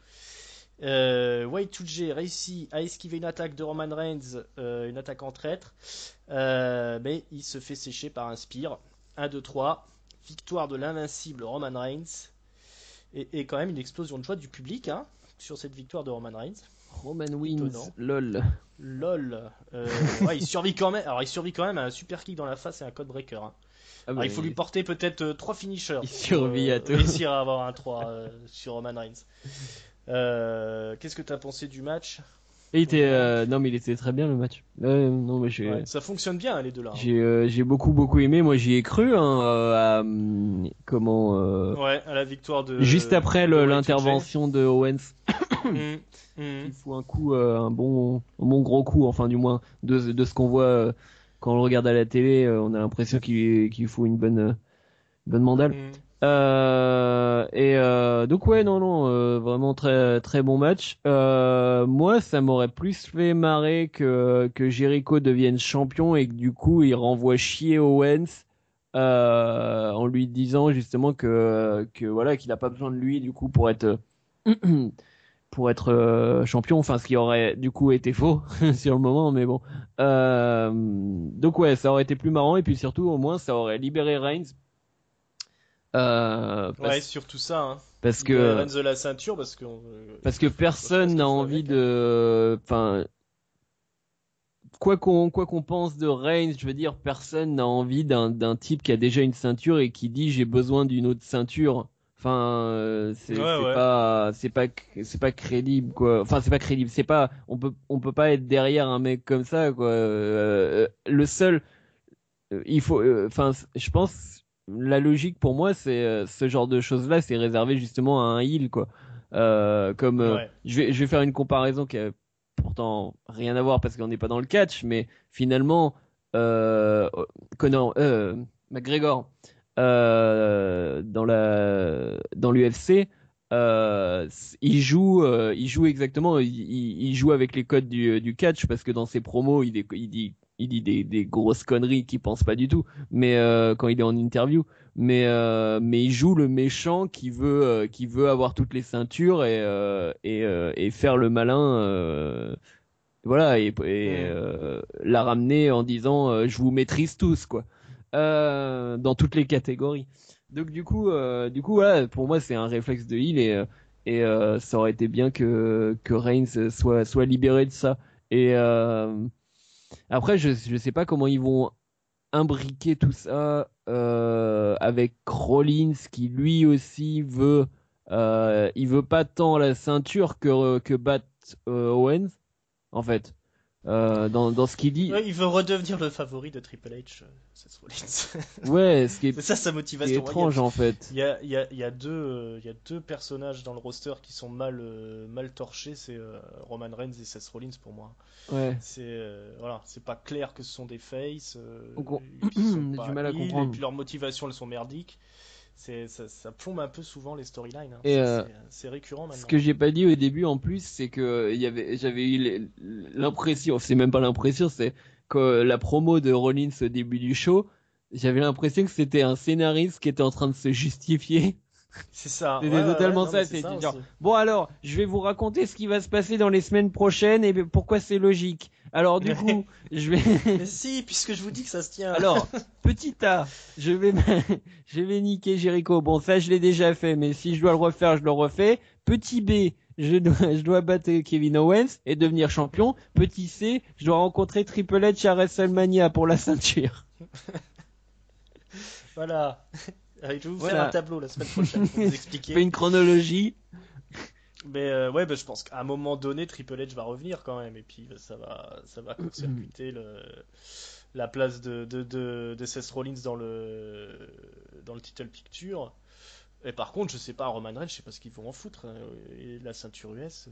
Y2J réussit à esquiver une attaque de Roman Reigns, une attaque en traître, mais il se fait sécher par un spear. 1, 2, 3. Victoire de l'invincible Roman Reigns. Et quand même une explosion de joie du public sur cette victoire de Roman Reigns. Roman wins, lol. Lol. Ouais, il survit quand même. Alors il survit quand même à un super kick dans la face et un codebreaker. Il faut lui porter peut-être 3 finishers. Il survit à tout. Réussir à avoir un 3 sur Roman Reigns. Qu'est-ce que tu as pensé du match? Non, mais il était très bien le match. Non, mais ça fonctionne bien les deux là. J'ai beaucoup aimé. Moi, j'y ai cru. À la victoire de. Juste après l'intervention de Owens. Il faut un coup, un bon gros coup. Enfin, du moins de ce qu'on voit quand on le regarde à la télé, on a l'impression qu'il faut une bonne mandale. Donc ouais, non, vraiment très très bon match. Moi, ça m'aurait plus fait marrer que Jericho devienne champion et que du coup il renvoie chier Owens en lui disant justement que voilà qu'il a pas besoin de lui du coup pour être champion. Enfin, ce qui aurait du coup été faux sur le moment, mais bon. Donc ouais, ça aurait été plus marrant et puis surtout au moins ça aurait libéré Reigns. Surtout ça. Parce que Reigns de la ceinture, parce que personne n'a envie de. Enfin, quoi qu'on pense de Reigns, je veux dire, personne n'a envie d'un type qui a déjà une ceinture et qui dit j'ai besoin d'une autre ceinture. Enfin, c'est pas crédible quoi. Enfin, c'est pas crédible. On peut pas être derrière un mec comme ça quoi. Le seul, il faut. Enfin, je pense. La logique pour moi, c'est ce genre de choses-là, c'est réservé justement à un heel, quoi. Je vais faire une comparaison qui a pourtant rien à voir parce qu'on n'est pas dans le catch, mais finalement, McGregor dans l'UFC, il joue exactement, il joue avec les codes du catch parce que dans ses promos, il dit des grosses conneries qu'il pense pas du tout, mais quand il est en interview, mais il joue le méchant qui veut avoir toutes les ceintures et faire le malin, voilà, la ramener en disant je vous maîtrise tous quoi, dans toutes les catégories. Donc du coup voilà, pour moi c'est un réflexe de heel et ça aurait été bien que Reigns soit libéré de ça. Et après je sais pas comment ils vont imbriquer tout ça avec Rollins qui lui aussi il veut pas tant la ceinture que battre Owens. en fait. Dans ce qu'il dit. Ouais, il veut redevenir le favori de Triple H, Seth Rollins. Ouais, ce qui C'est ça sa est motivation. étrange en fait. Il y a deux personnages dans le roster qui sont mal torchés, c'est Roman Reigns et Seth Rollins pour moi. Ouais. Voilà, c'est pas clair que ce sont des faces, Donc on qui sont a du pas mal à heal, et comprendre. puis leurs motivations elles sont merdiques. Ça plombe un peu souvent les storylines, hein. Et C'est récurrent ce maintenant. que j'ai pas dit au début en plus, c'est que j'avais eu l'impression, c'est même pas l'impression, c'est que la promo de Rollins au début du show, j'avais l'impression que c'était un scénariste qui était en train de se justifier. C'est ça, ouais, C'était ouais, ouais, totalement non, mais ça, c'est c'était ça genre, aussi. bon alors, je vais vous raconter ce qui va se passer dans les semaines prochaines et pourquoi c'est logique. Alors du coup, je vais, Mais si, puisque je vous dis que ça se tient. alors, petit A, je vais, je vais niquer Jericho. Bon, ça je l'ai déjà fait, mais si je dois le refaire, je le refais. Petit B, je dois battre Kevin Owens et devenir champion. Petit C, je dois rencontrer Triple H à WrestleMania pour la ceinture. Voilà. Je vais vous faire un Voilà. tableau la semaine prochaine pour vous Je fais expliquer. une chronologie. Mais ouais, bah, je pense qu'à un moment donné, Triple H va revenir quand même. Et puis ça va court-circuiter la place de Seth Rollins dans le title picture. Et par contre, je sais pas, Roman Reigns, je sais pas ce qu'ils vont en foutre, hein. Et la ceinture US,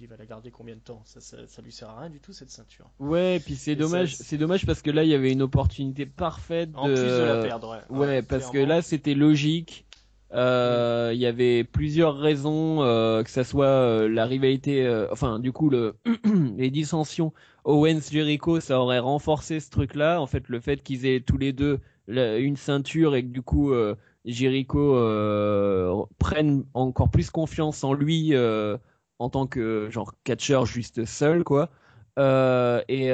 il va la garder combien de temps? Ça lui sert à rien du tout cette ceinture. Ouais, puis Et ça, c'est dommage parce que là il y avait une opportunité parfaite en plus de la de, perdre, ouais, ouais, ouais, parce que clairement. là c'était logique. Mm. Il y avait plusieurs raisons, que ça soit la rivalité, enfin du coup les dissensions Owens-Jericho, ça aurait renforcé ce truc-là. En fait, le fait qu'ils aient tous les deux une ceinture et que du coup Jericho prenne encore plus confiance en lui en tant que genre catcheur juste seul, quoi. Euh, et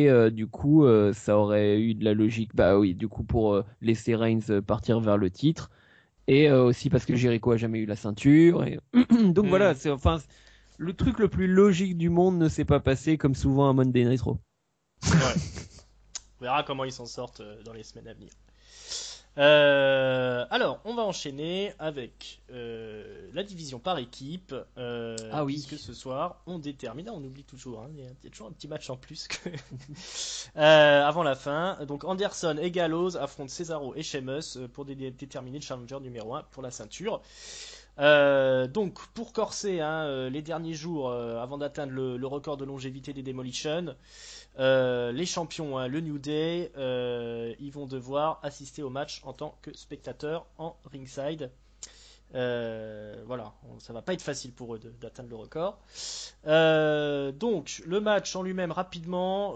euh, du coup, ça aurait eu de la logique, bah oui, du coup, pour laisser Reigns partir vers le titre. Et aussi parce que Jericho a jamais eu la ceinture. Donc voilà, Mm. c'est enfin le truc le plus logique du monde ne s'est pas passé comme souvent à Monday Night Raw. Ouais. On verra comment ils s'en sortent dans les semaines à venir. Alors, on va enchaîner avec la division par équipe, Ah puisque oui. ce soir, on détermine, on oublie toujours, hein, il y a toujours un petit match en plus avant la fin. Donc, Anderson et Gallows affrontent Cesaro et Sheamus pour déterminer le challenger numéro 1 pour la ceinture. Donc, pour corser, hein, les derniers jours avant d'atteindre le record de longévité des Demolition, les champions, hein, le New Day, ils vont devoir assister au match en tant que spectateurs en ringside. Voilà, ça va pas être facile pour eux d'atteindre le record. Donc le match en lui-même rapidement.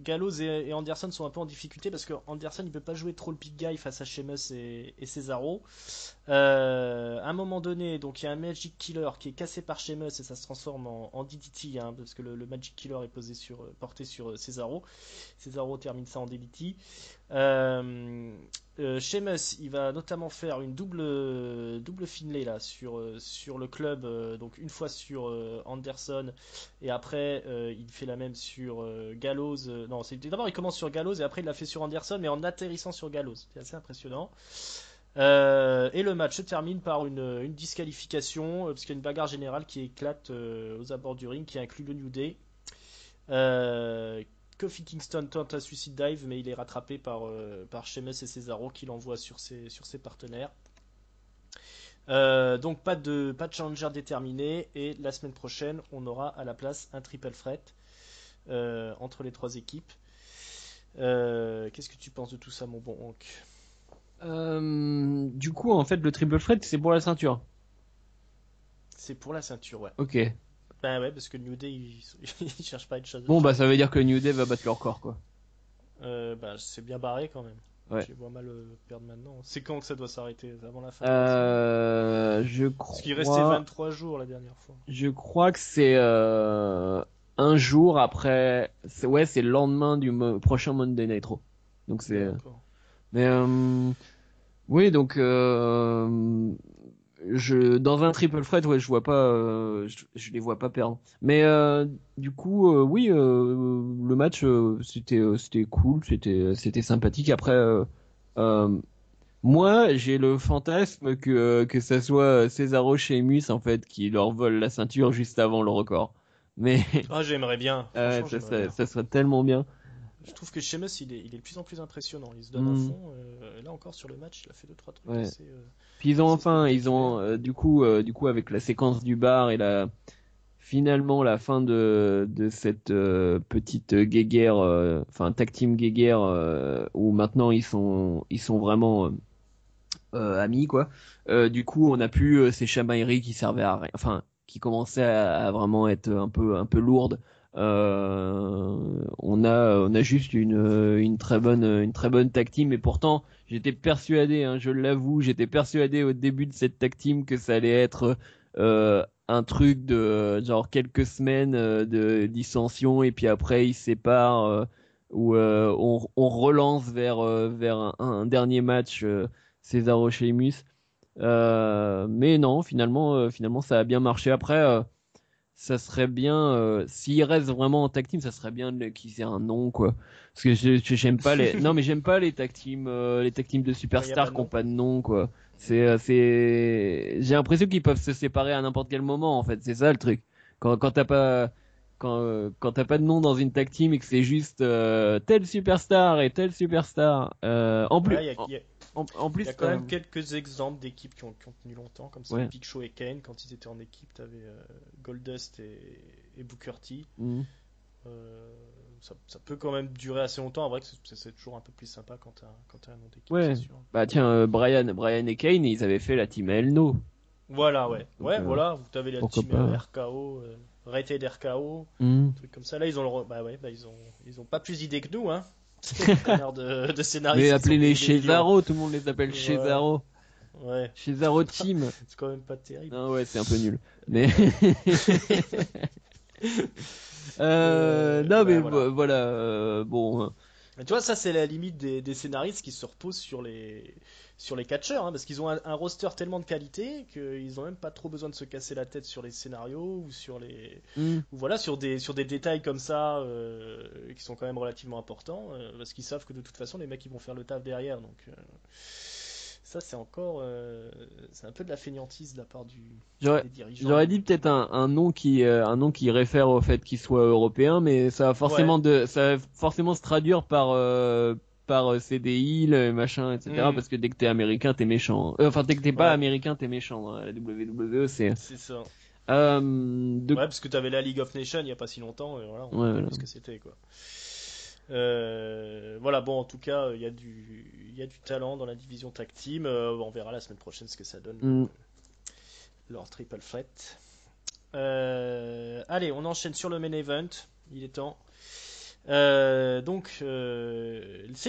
Gallows et Anderson sont un peu en difficulté parce que Anderson il peut pas jouer trop le big guy face à Sheamus et Cesaro. À un moment donné, donc il y a un Magic Killer qui est cassé par Sheamus et ça se transforme en DDT, hein, parce que le Magic Killer est porté sur Cesaro. Cesaro termine ça en DDT. Sheamus, il va notamment faire une double Finlay là sur le club, donc une fois sur Anderson et après il fait la même sur Gallows. Non, d'abord il commence sur Gallows et après il l'a fait sur Anderson, mais en atterrissant sur Gallows. C'est assez impressionnant. Et le match se termine par une disqualification, parce qu'il y a une bagarre générale qui éclate aux abords du ring, qui inclut le New Day. Kofi Kingston tente un suicide dive, mais il est rattrapé par Sheamus et Cesaro qui l'envoient sur ses partenaires. Donc pas de challenger déterminé, et la semaine prochaine, on aura à la place un triple threat entre les trois équipes. Qu'est-ce que tu penses de tout ça, mon bon Hank? Du coup, en fait, le triple threat, c'est pour la ceinture. C'est pour la ceinture, ouais. Ok. Ben ouais, parce que New Day, il cherche pas à être Bon, bah ça veut challenger. dire que New Day va battre leur record, quoi. Ben, c'est bien barré quand même. Ouais. Je les vois mal perdre maintenant. C'est quand que ça doit s'arrêter? Avant la fin de WrestleMania? Je Parce qu'il restait crois. 23 jours la dernière fois. Je crois que c'est un jour après. Ouais, c'est le lendemain du prochain Monday Night Raw. Donc c'est. D'accord. Mais oui, donc dans un triple threat, ouais, je vois pas, je les vois pas perdre. Mais du coup, oui, le match c'était cool, c'était sympathique. Après, Moi, j'ai le fantasme que ça soit Cesaro Sheamus en fait qui leur vole la ceinture juste avant le record. Mais Ah, j'aimerais bien. Franchement, j'aimerais bien. ça serait tellement bien. Je trouve que Sheamus, il est de plus en plus impressionnant. Il se donne à Hmm, fond. Là encore, sur le match, il a fait deux trois trucs ouais. assez, Puis assez spectaculaires. du coup avec la séquence du bar et finalement la fin de cette petite guéguerre, enfin tag team guéguerre où maintenant ils sont vraiment amis quoi. Du coup, on a plus ces chamailleries qui servaient à rien, enfin qui commençaient à vraiment être un peu lourdes. On a juste une très bonne tag team, et pourtant j'étais persuadé, hein, je l'avoue, j'étais persuadé au début de cette tag team que ça allait être un truc de genre quelques semaines de dissension et puis après ils se séparent ou on relance vers un dernier match. Cesaro Sheamus. Mais non, finalement, ça a bien marché. Après, ça serait bien, s'il reste vraiment en tag team, ça serait bien qu'ils aient un nom, quoi. Parce que j'aime pas non, mais j'aime pas les tag teams de Quand il n'y a pas superstars de qui ont nom. pas de nom, quoi. J'ai l'impression qu'ils peuvent se séparer à n'importe quel moment, en fait. C'est ça le truc. Quand t'as pas, quand t'as pas de nom dans une tag team et que c'est juste tel superstar et tel superstar. En plus, Ouais, en il y a plus, quand même quelques exemples d'équipes qui ont tenu longtemps, comme ça. ouais. Big Show et Kane, quand ils étaient en équipe, t'avais Goldust et Booker T. Mhm. Euh, ça peut quand même durer assez longtemps. En vrai, que c'est toujours un peu plus sympa quand t'as un nom d'équipe, c'est Ouais. sûr. Bah tiens, Brian et Kane, ils avaient fait la team El No. Voilà, ouais. Donc Ouais, voilà, vous avez la pourquoi team pas. RKO, Rated RKO, Mhm. truc comme ça. Là, bah ouais, bah ils ont pas plus d'idées que nous, hein. Ces connards de Mais scénaristes qui sont appelez-les payés des millions. Cesaro, tout le monde les appelle Voilà, Cesaro. ouais. Cesaro Team. C'est quand même pas terrible. Non, ouais, c'est un peu nul. Mais Ouais. non, mais Ouais, voilà. voilà, bon. Mais tu vois, ça, c'est la limite des scénaristes qui se reposent sur les catcheurs, hein, parce qu'ils ont un roster tellement de qualité qu'ils ont même pas trop besoin de se casser la tête sur les scénarios ou Hmm. ou voilà, sur des détails comme ça qui sont quand même relativement importants, parce qu'ils savent que de toute façon, les mecs, ils vont faire le taf derrière. Donc, ça, c'est encore, c'est un peu de la fainéantise de la part J'aurais, des dirigeants j'aurais des dit bookings. peut-être un nom qui réfère au fait qu'il soit européen, mais Ouais. ça va forcément se traduire par c'est des heels, machin, etc. Hmm. Parce que dès que t'es américain, t'es méchant. Enfin, dès que t'es pas Ouais, américain, t'es méchant. Dans la WWE, c'est, c'est ça. de, Ouais, parce que t'avais la League of Nations il y a pas si longtemps, et voilà, ouais, on a voilà. vu ce que c'était, quoi. Voilà, bon, en tout cas, il y a du talent dans la division tag team. On verra la semaine prochaine ce que ça donne, Hmm. leur triple threat. Allez, on enchaîne sur le main event. Il est temps. C'est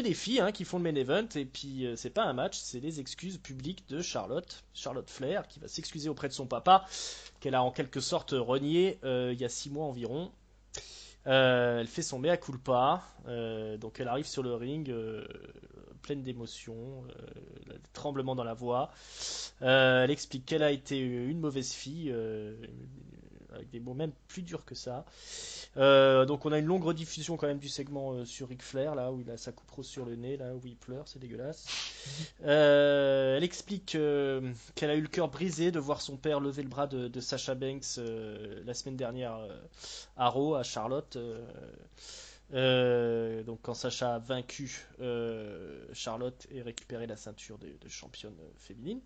les filles hein, qui font le main event, et puis c'est pas un match, c'est les excuses publiques de Charlotte Flair, qui va s'excuser auprès de son papa, qu'elle a en quelque sorte renié il y a 6 mois environ. Elle fait son mea culpa, donc elle arrive sur le ring pleine d'émotion, tremblement dans la voix. Elle explique qu'elle a été une mauvaise fille, avec des mots même plus durs que ça. Donc on a une longue rediffusion quand même du segment sur Ric Flair, là où il a sa coupe rose sur le nez, là où il pleure, c'est dégueulasse. Elle explique qu'elle a eu le cœur brisé de voir son père lever le bras de Sasha Banks la semaine dernière à Raw, à Charlotte. Donc quand Sacha a vaincu Charlotte et récupéré la ceinture de championne féminine.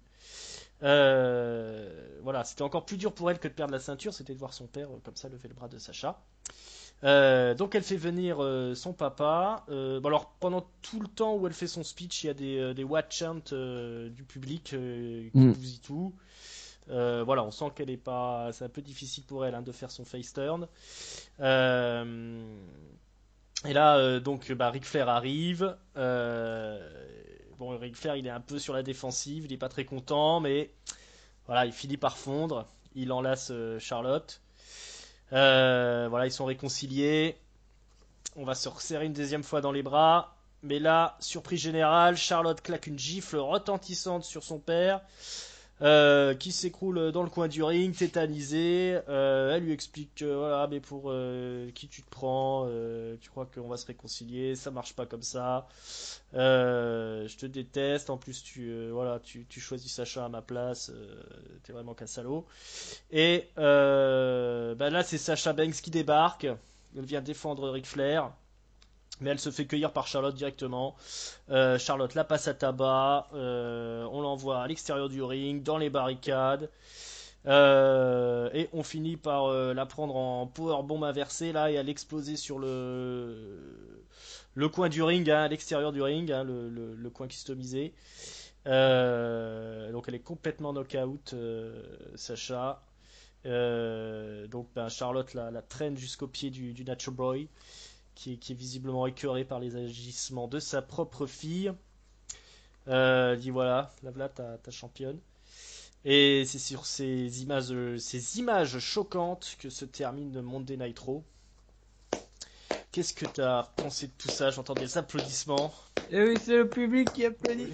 Voilà, c'était encore plus dur pour elle que de perdre la ceinture, c'était de voir son père comme ça lever le bras de Sacha. Donc elle fait venir son papa. Bon alors pendant tout le temps où elle fait son speech, il y a des watch chants du public qui Hmm. bousillent tout. Voilà, on sent qu'elle est pas, c'est un peu difficile pour elle hein, de faire son face turn. Euh, et là, Ric Flair arrive. Bon, Ric Flair, il est un peu sur la défensive, il est pas très content, mais voilà, il finit par fondre. Il enlace Charlotte. Voilà, ils sont réconciliés. On va se resserrer une deuxième fois dans les bras. Mais là, surprise générale, Charlotte claque une gifle retentissante sur son père. qui s'écroule dans le coin du ring, tétanisé. Elle lui explique que voilà, mais pour qui tu te prends, tu crois qu'on va se réconcilier, ça marche pas comme ça. Je te déteste. En plus, voilà, tu choisis Sacha à ma place. T'es vraiment qu'un salaud. Et bah là, c'est Sacha Banks qui débarque. Elle vient défendre Ric Flair. Mais elle se fait cueillir par Charlotte directement. Charlotte la passe à tabac. On l'envoie à l'extérieur du ring, dans les barricades. Et on finit par la prendre en powerbomb inversée là et à l'exploser sur le coin du ring, hein, à l'extérieur du ring, hein, le coin customisé. Donc elle est complètement knock-out, Sacha. Donc ben, Charlotte la traîne jusqu'au pied du Nacho Boy, qui est visiblement écœuré par les agissements de sa propre fille. Dit voilà, là voilà ta championne. Et c'est sur ces images choquantes que se termine Monday Night Raw. Qu'est-ce que t'as pensé de tout ça? J'entends des applaudissements. Et oui, c'est le public qui applaudit.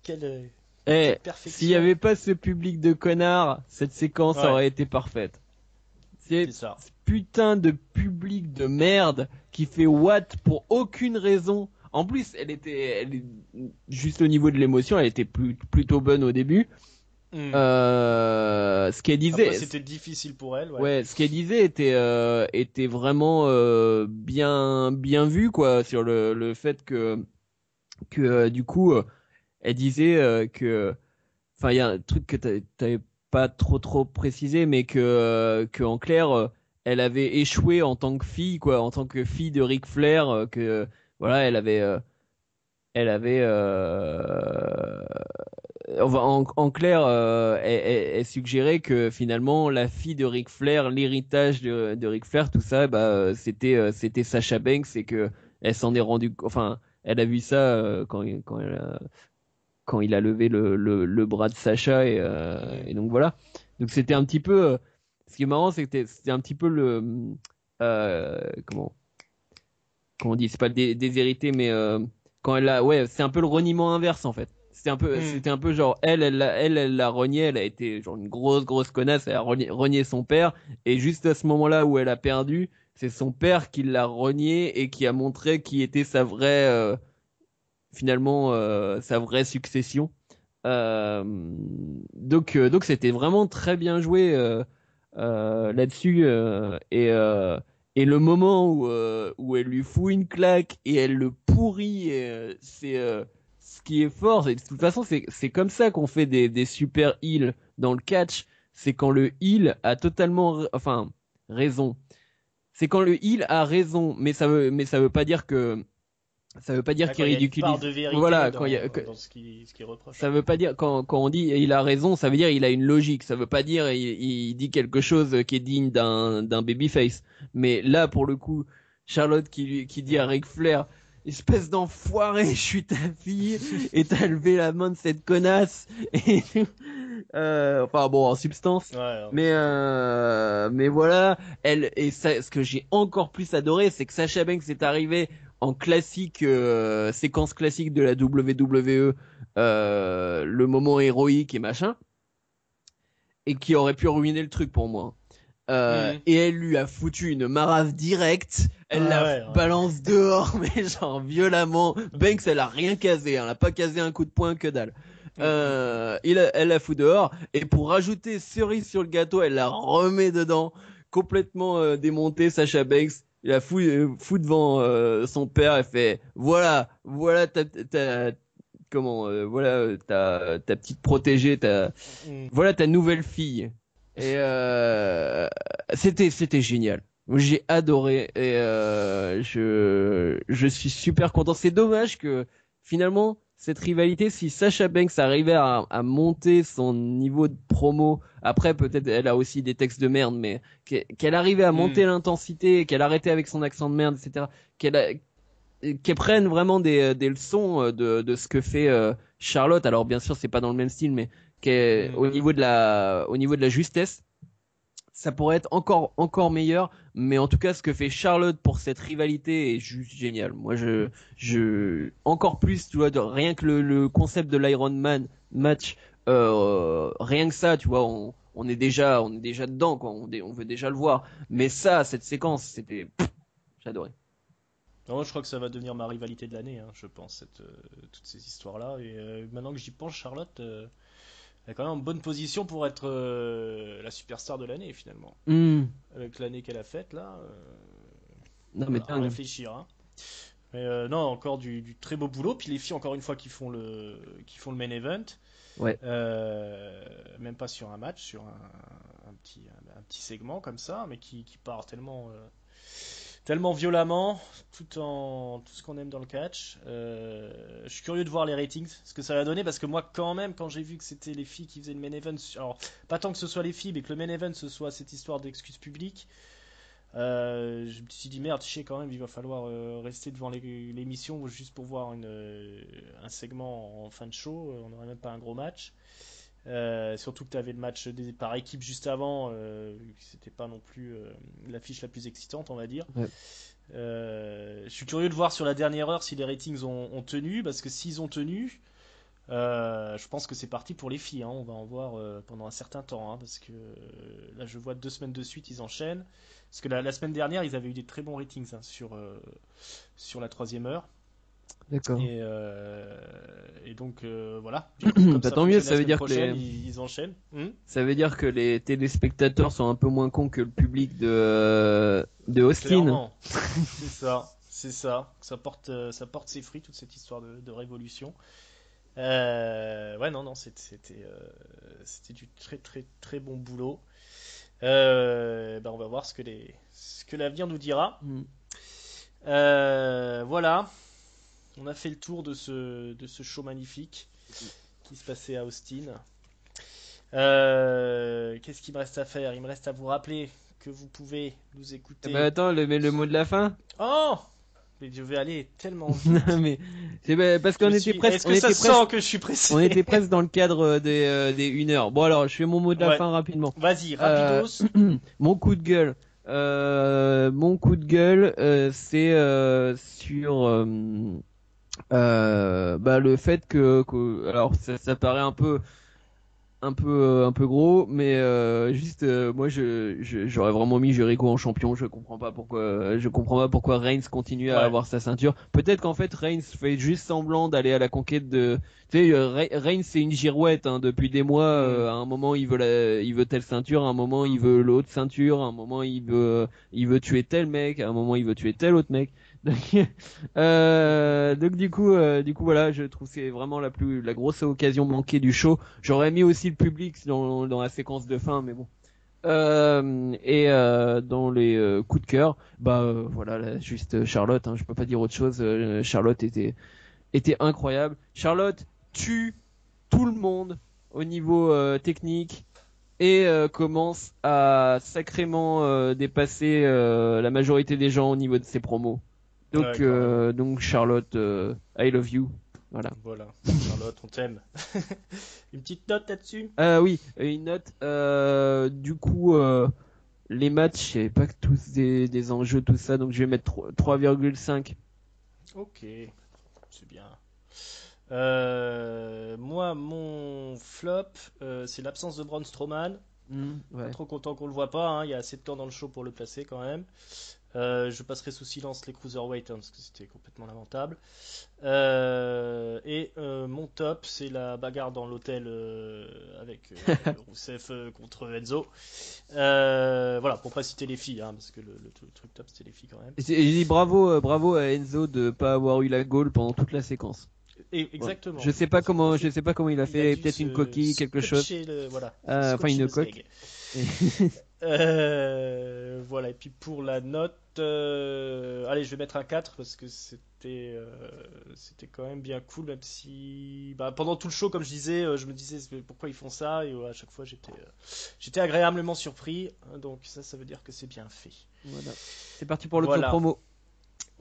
Quelle S'il perfection. n'y avait pas ce public de connards, cette séquence Ouais. aurait été parfaite. C'est C'est ça. ce putain de public de merde qui fait what pour aucune raison. En plus, elle est juste au niveau de l'émotion, elle était plutôt bonne au début. Ce qu'elle disait, Après, c'était difficile pour elle. Ouais. ouais, ce qu'elle disait était vraiment bien vu quoi sur le fait que du coup elle disait que enfin il y a un truc que t'avais pas trop précisé mais que en clair elle avait échoué en tant que fille quoi, en tant que fille de Ric Flair, que voilà elle avait enfin, en clair, elle suggérait que finalement la fille de Ric Flair, l'héritage de Ric Flair, tout ça, bah c'était Sasha Banks et que elle s'en est rendue, enfin elle a vu ça quand il a levé le bras de Sacha et donc voilà. Donc c'était un petit peu, ce qui est marrant, c'est que c'était un petit peu le comment on dit, c'est pas le déshérité, mais quand elle a, ouais, c'est un peu le reniement inverse en fait. C'était un peu genre elle l'a renié, elle a été genre une grosse connasse, elle a renié son père et juste à ce moment-là où elle a perdu, c'est son père qui l'a renié et qui a montré qui était sa vraie finalement sa vraie succession. Donc c'était vraiment très bien joué là-dessus et le moment où elle lui fout une claque et elle le pourrit, c'est ce qui est fort. De toute façon, c'est comme ça qu'on fait des super heals dans le catch. C'est quand le heal a totalement, enfin, raison. C'est quand le heal a raison, mais ça veut pas dire que Ah, qu'il quand il y a une part ridiculise. de vérité Voilà, quand il y a, dans ce qu'il reproche. ça veut pas dire quand on dit il a raison, ça veut dire il a une logique. Ça veut pas dire il dit quelque chose qui est digne d'un babyface. Mais là pour le coup, Charlotte qui dit à Ric Flair, espèce d'enfoiré, je suis ta fille et t'as levé la main de cette connasse et enfin bon en substance. Ouais, Mais voilà, elle et ça, ce que j'ai encore plus adoré, c'est que Sasha Banks est arrivé en classique séquence classique de la WWE, le moment héroïque et machin, et qui aurait pu ruiner le truc pour moi. Et elle lui a foutu une marave directe, elle la balance dehors, mais genre violemment. Banks, elle a rien casé, elle a pas casé un coup de poing, que dalle. Elle la fout dehors, et pour rajouter cerise sur le gâteau, elle la remet dedans, complètement démontée, Sasha Banks. Il la fout devant son père, elle fait voilà comment voilà ta petite protégée, voilà ta nouvelle fille. Et c'était génial. J'ai adoré et je suis super content. C'est dommage que finalement cette rivalité, si Sasha Banks arrivait à monter son niveau de promo, après peut-être elle a aussi des textes de merde, mais qu'elle arrivait à monter l'intensité, qu'elle arrêtait avec son accent de merde, etc. Qu'elle prenne vraiment des leçons de ce que fait Charlotte. Alors bien sûr c'est pas dans le même style, mais au niveau de la justesse. ça pourrait être encore meilleur, mais en tout cas, ce que fait Charlotte pour cette rivalité est juste génial. Moi, encore plus, tu vois, rien que le concept de l'Iron Man match, rien que ça, tu vois, on est déjà dedans, quoi. On veut déjà le voir. Mais ça, cette séquence, j'adorais. Non, je crois que ça va devenir ma rivalité de l'année, hein, je pense, toutes ces histoires-là. Et maintenant que j'y pense, Charlotte, elle est quand même en bonne position pour être la superstar de l'année, finalement. Hmm. Avec l'année qu'elle a faite, là, Non, mais voilà, à dingue. réfléchir, hein. Mais non, encore du très beau boulot. Puis les filles, encore une fois, qui font le main event. Ouais. Même pas sur un match, sur un petit segment comme ça, mais qui part tellement violemment, tout ce qu'on aime dans le catch. Je suis curieux de voir les ratings, ce que ça va donner, parce que moi, quand même, quand j'ai vu que c'était les filles qui faisaient le main event, alors pas tant que ce soit les filles, mais que le main event ce soit cette histoire d'excuse publique, je me suis dit merde, je sais quand même, il va falloir rester devant l'émission juste pour voir un segment en fin de show. On n'aurait même pas un gros match. Surtout que tu avais le match par équipe juste avant, c'était pas non plus l'affiche la plus excitante, on va dire. Ouais. Je suis curieux de voir sur la dernière heure si les ratings ont tenu, parce que s'ils ont tenu, je pense que c'est parti pour les filles, hein. On va en voir pendant un certain temps, hein, parce que là je vois 2 semaines de suite ils enchaînent. Parce que la semaine dernière ils avaient eu des très bons ratings, hein, sur la troisième heure. D'accord. Et donc voilà, du coup comme Bah, ça tant mieux, fonctionne la semaine prochaine, ils enchaînent. ça veut dire que les téléspectateurs sont un peu moins cons que le public de Austin. Clairement, c'est ça, c'est ça. Ça porte ses fruits, toute cette histoire de révolution. Ouais, non, non, c'était du très, très, très bon boulot. Ben, on va voir ce que l'avenir nous dira. Mm. Voilà, on a fait le tour de ce show magnifique qui se passait à Austin. Qu'est-ce qu'il me reste à faire? Il me reste à vous rappeler que vous pouvez nous Bah écouter. attends, le mot de la fin? Oh! Mais je vais aller tellement vite. Mais parce Je qu'on me était suis. presque, Est-ce que ça se sent que je suis pressé? on était presque dans le cadre des 1 heure. Bon alors, je fais mon mot de la Ouais. fin rapidement. Vas-y, Euh, rapidos. mon coup de gueule. C'est sur bah, le fait alors ça paraît un peu gros, mais juste moi j'aurais vraiment mis Jericho en champion. Je comprends pas pourquoi Reigns continue à Ouais. avoir sa ceinture. Peut-être qu'en fait Reigns fait juste semblant d'aller à la conquête de. Tu sais, Reigns c'est une girouette, hein, depuis des mois. Hmm. À un moment il veut telle ceinture, à un moment il veut l'autre ceinture, à un moment il veut tuer tel mec, à un moment il veut tuer tel autre mec. Donc, donc du coup voilà, je trouve que c'est vraiment la grosse occasion manquée du show. J'aurais mis aussi le public dans la séquence de fin, mais bon. Et dans les coups de cœur, bah voilà, là, juste Charlotte, hein, je peux pas dire autre chose. Charlotte était incroyable. Charlotte tue tout le monde au niveau technique et commence à sacrément dépasser la majorité des gens au niveau de ses promos. Ouais, Donc, carrément. Charlotte, I love you. Voilà. Voilà. Charlotte, on t'aime. Une petite note là-dessus? Oui, une note. Du coup, les matchs, il n'y avait pas que tous des enjeux, tout ça, donc je vais mettre 3,5. Ok, c'est bien. Moi, mon flop, c'est l'absence de Braun Strowman. Pas Ouais. trop content qu'on le voit pas, hein. Il y a assez de temps dans le show pour le placer quand même. Je passerai sous silence les cruiserweight, hein, parce que c'était complètement lamentable. Et mon top, c'est la bagarre dans l'hôtel avec Rousseff contre Enzo. Voilà, pour pas citer les filles, hein, parce que le truc top, c'était les filles quand même. J'ai dit bravo à Enzo de pas avoir eu la goal pendant toute la séquence. Et Voilà. exactement. Je sais pas comment, C'est- je sais pas comment il a Il a fait, dû peut-être une se coquille, quelque chose. scotcher voilà, Enfin, scotcher une le coque. sgeg. Voilà, et puis pour la note, allez, je vais mettre un 4 parce que c'était quand même bien cool, même si bah, pendant tout le show, comme je disais, je me disais pourquoi ils font ça, et à chaque fois j'étais agréablement surpris, hein, donc ça veut dire que c'est bien fait. Voilà. C'est parti pour Voilà, l'auto-promo.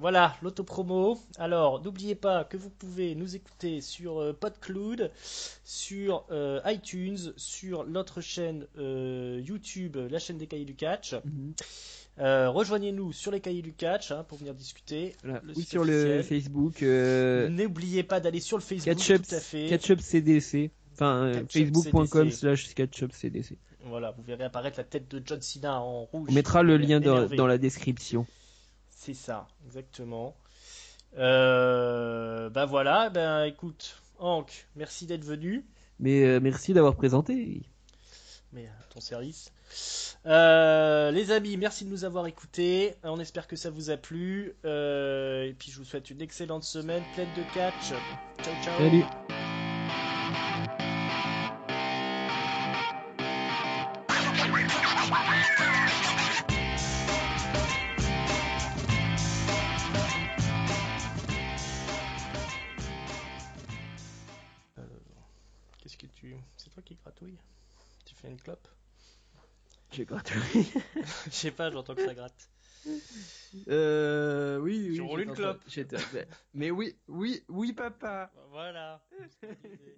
Voilà, l'autopromo. Alors, n'oubliez pas que vous pouvez nous écouter sur PodCloud, sur iTunes, sur notre chaîne YouTube, la chaîne des Cahiers du Catch. Mhm. Rejoignez-nous sur les Cahiers du Catch pour venir discuter. Voilà. Le Ou site sur le officiel. Facebook N'oubliez pas d'aller sur le Facebook, Catch-up tout à fait. Catch-up CDC. Enfin, Catch-up facebook.com/catch-up-cdc. Voilà, vous verrez apparaître la tête de John Cena en rouge. On mettra le lien énervé. dans la description. C'est ça, exactement. Bah voilà, ben écoute, Hank, merci d'être venu. Mais merci d'avoir présenté. Mais à ton service. Les amis, merci de nous avoir écoutés. On espère que ça vous a plu. Et puis je vous souhaite une excellente semaine pleine de catch. Ciao, ciao. Salut. Qu'est-ce que tu... C'est toi qui gratouille? Tu fais une clope? J'ai gratouillé. Je sais pas, j'entends que ça gratte. Oui. Tu roules une clope. Mais oui, papa. Voilà. C'est ce qu'on disait.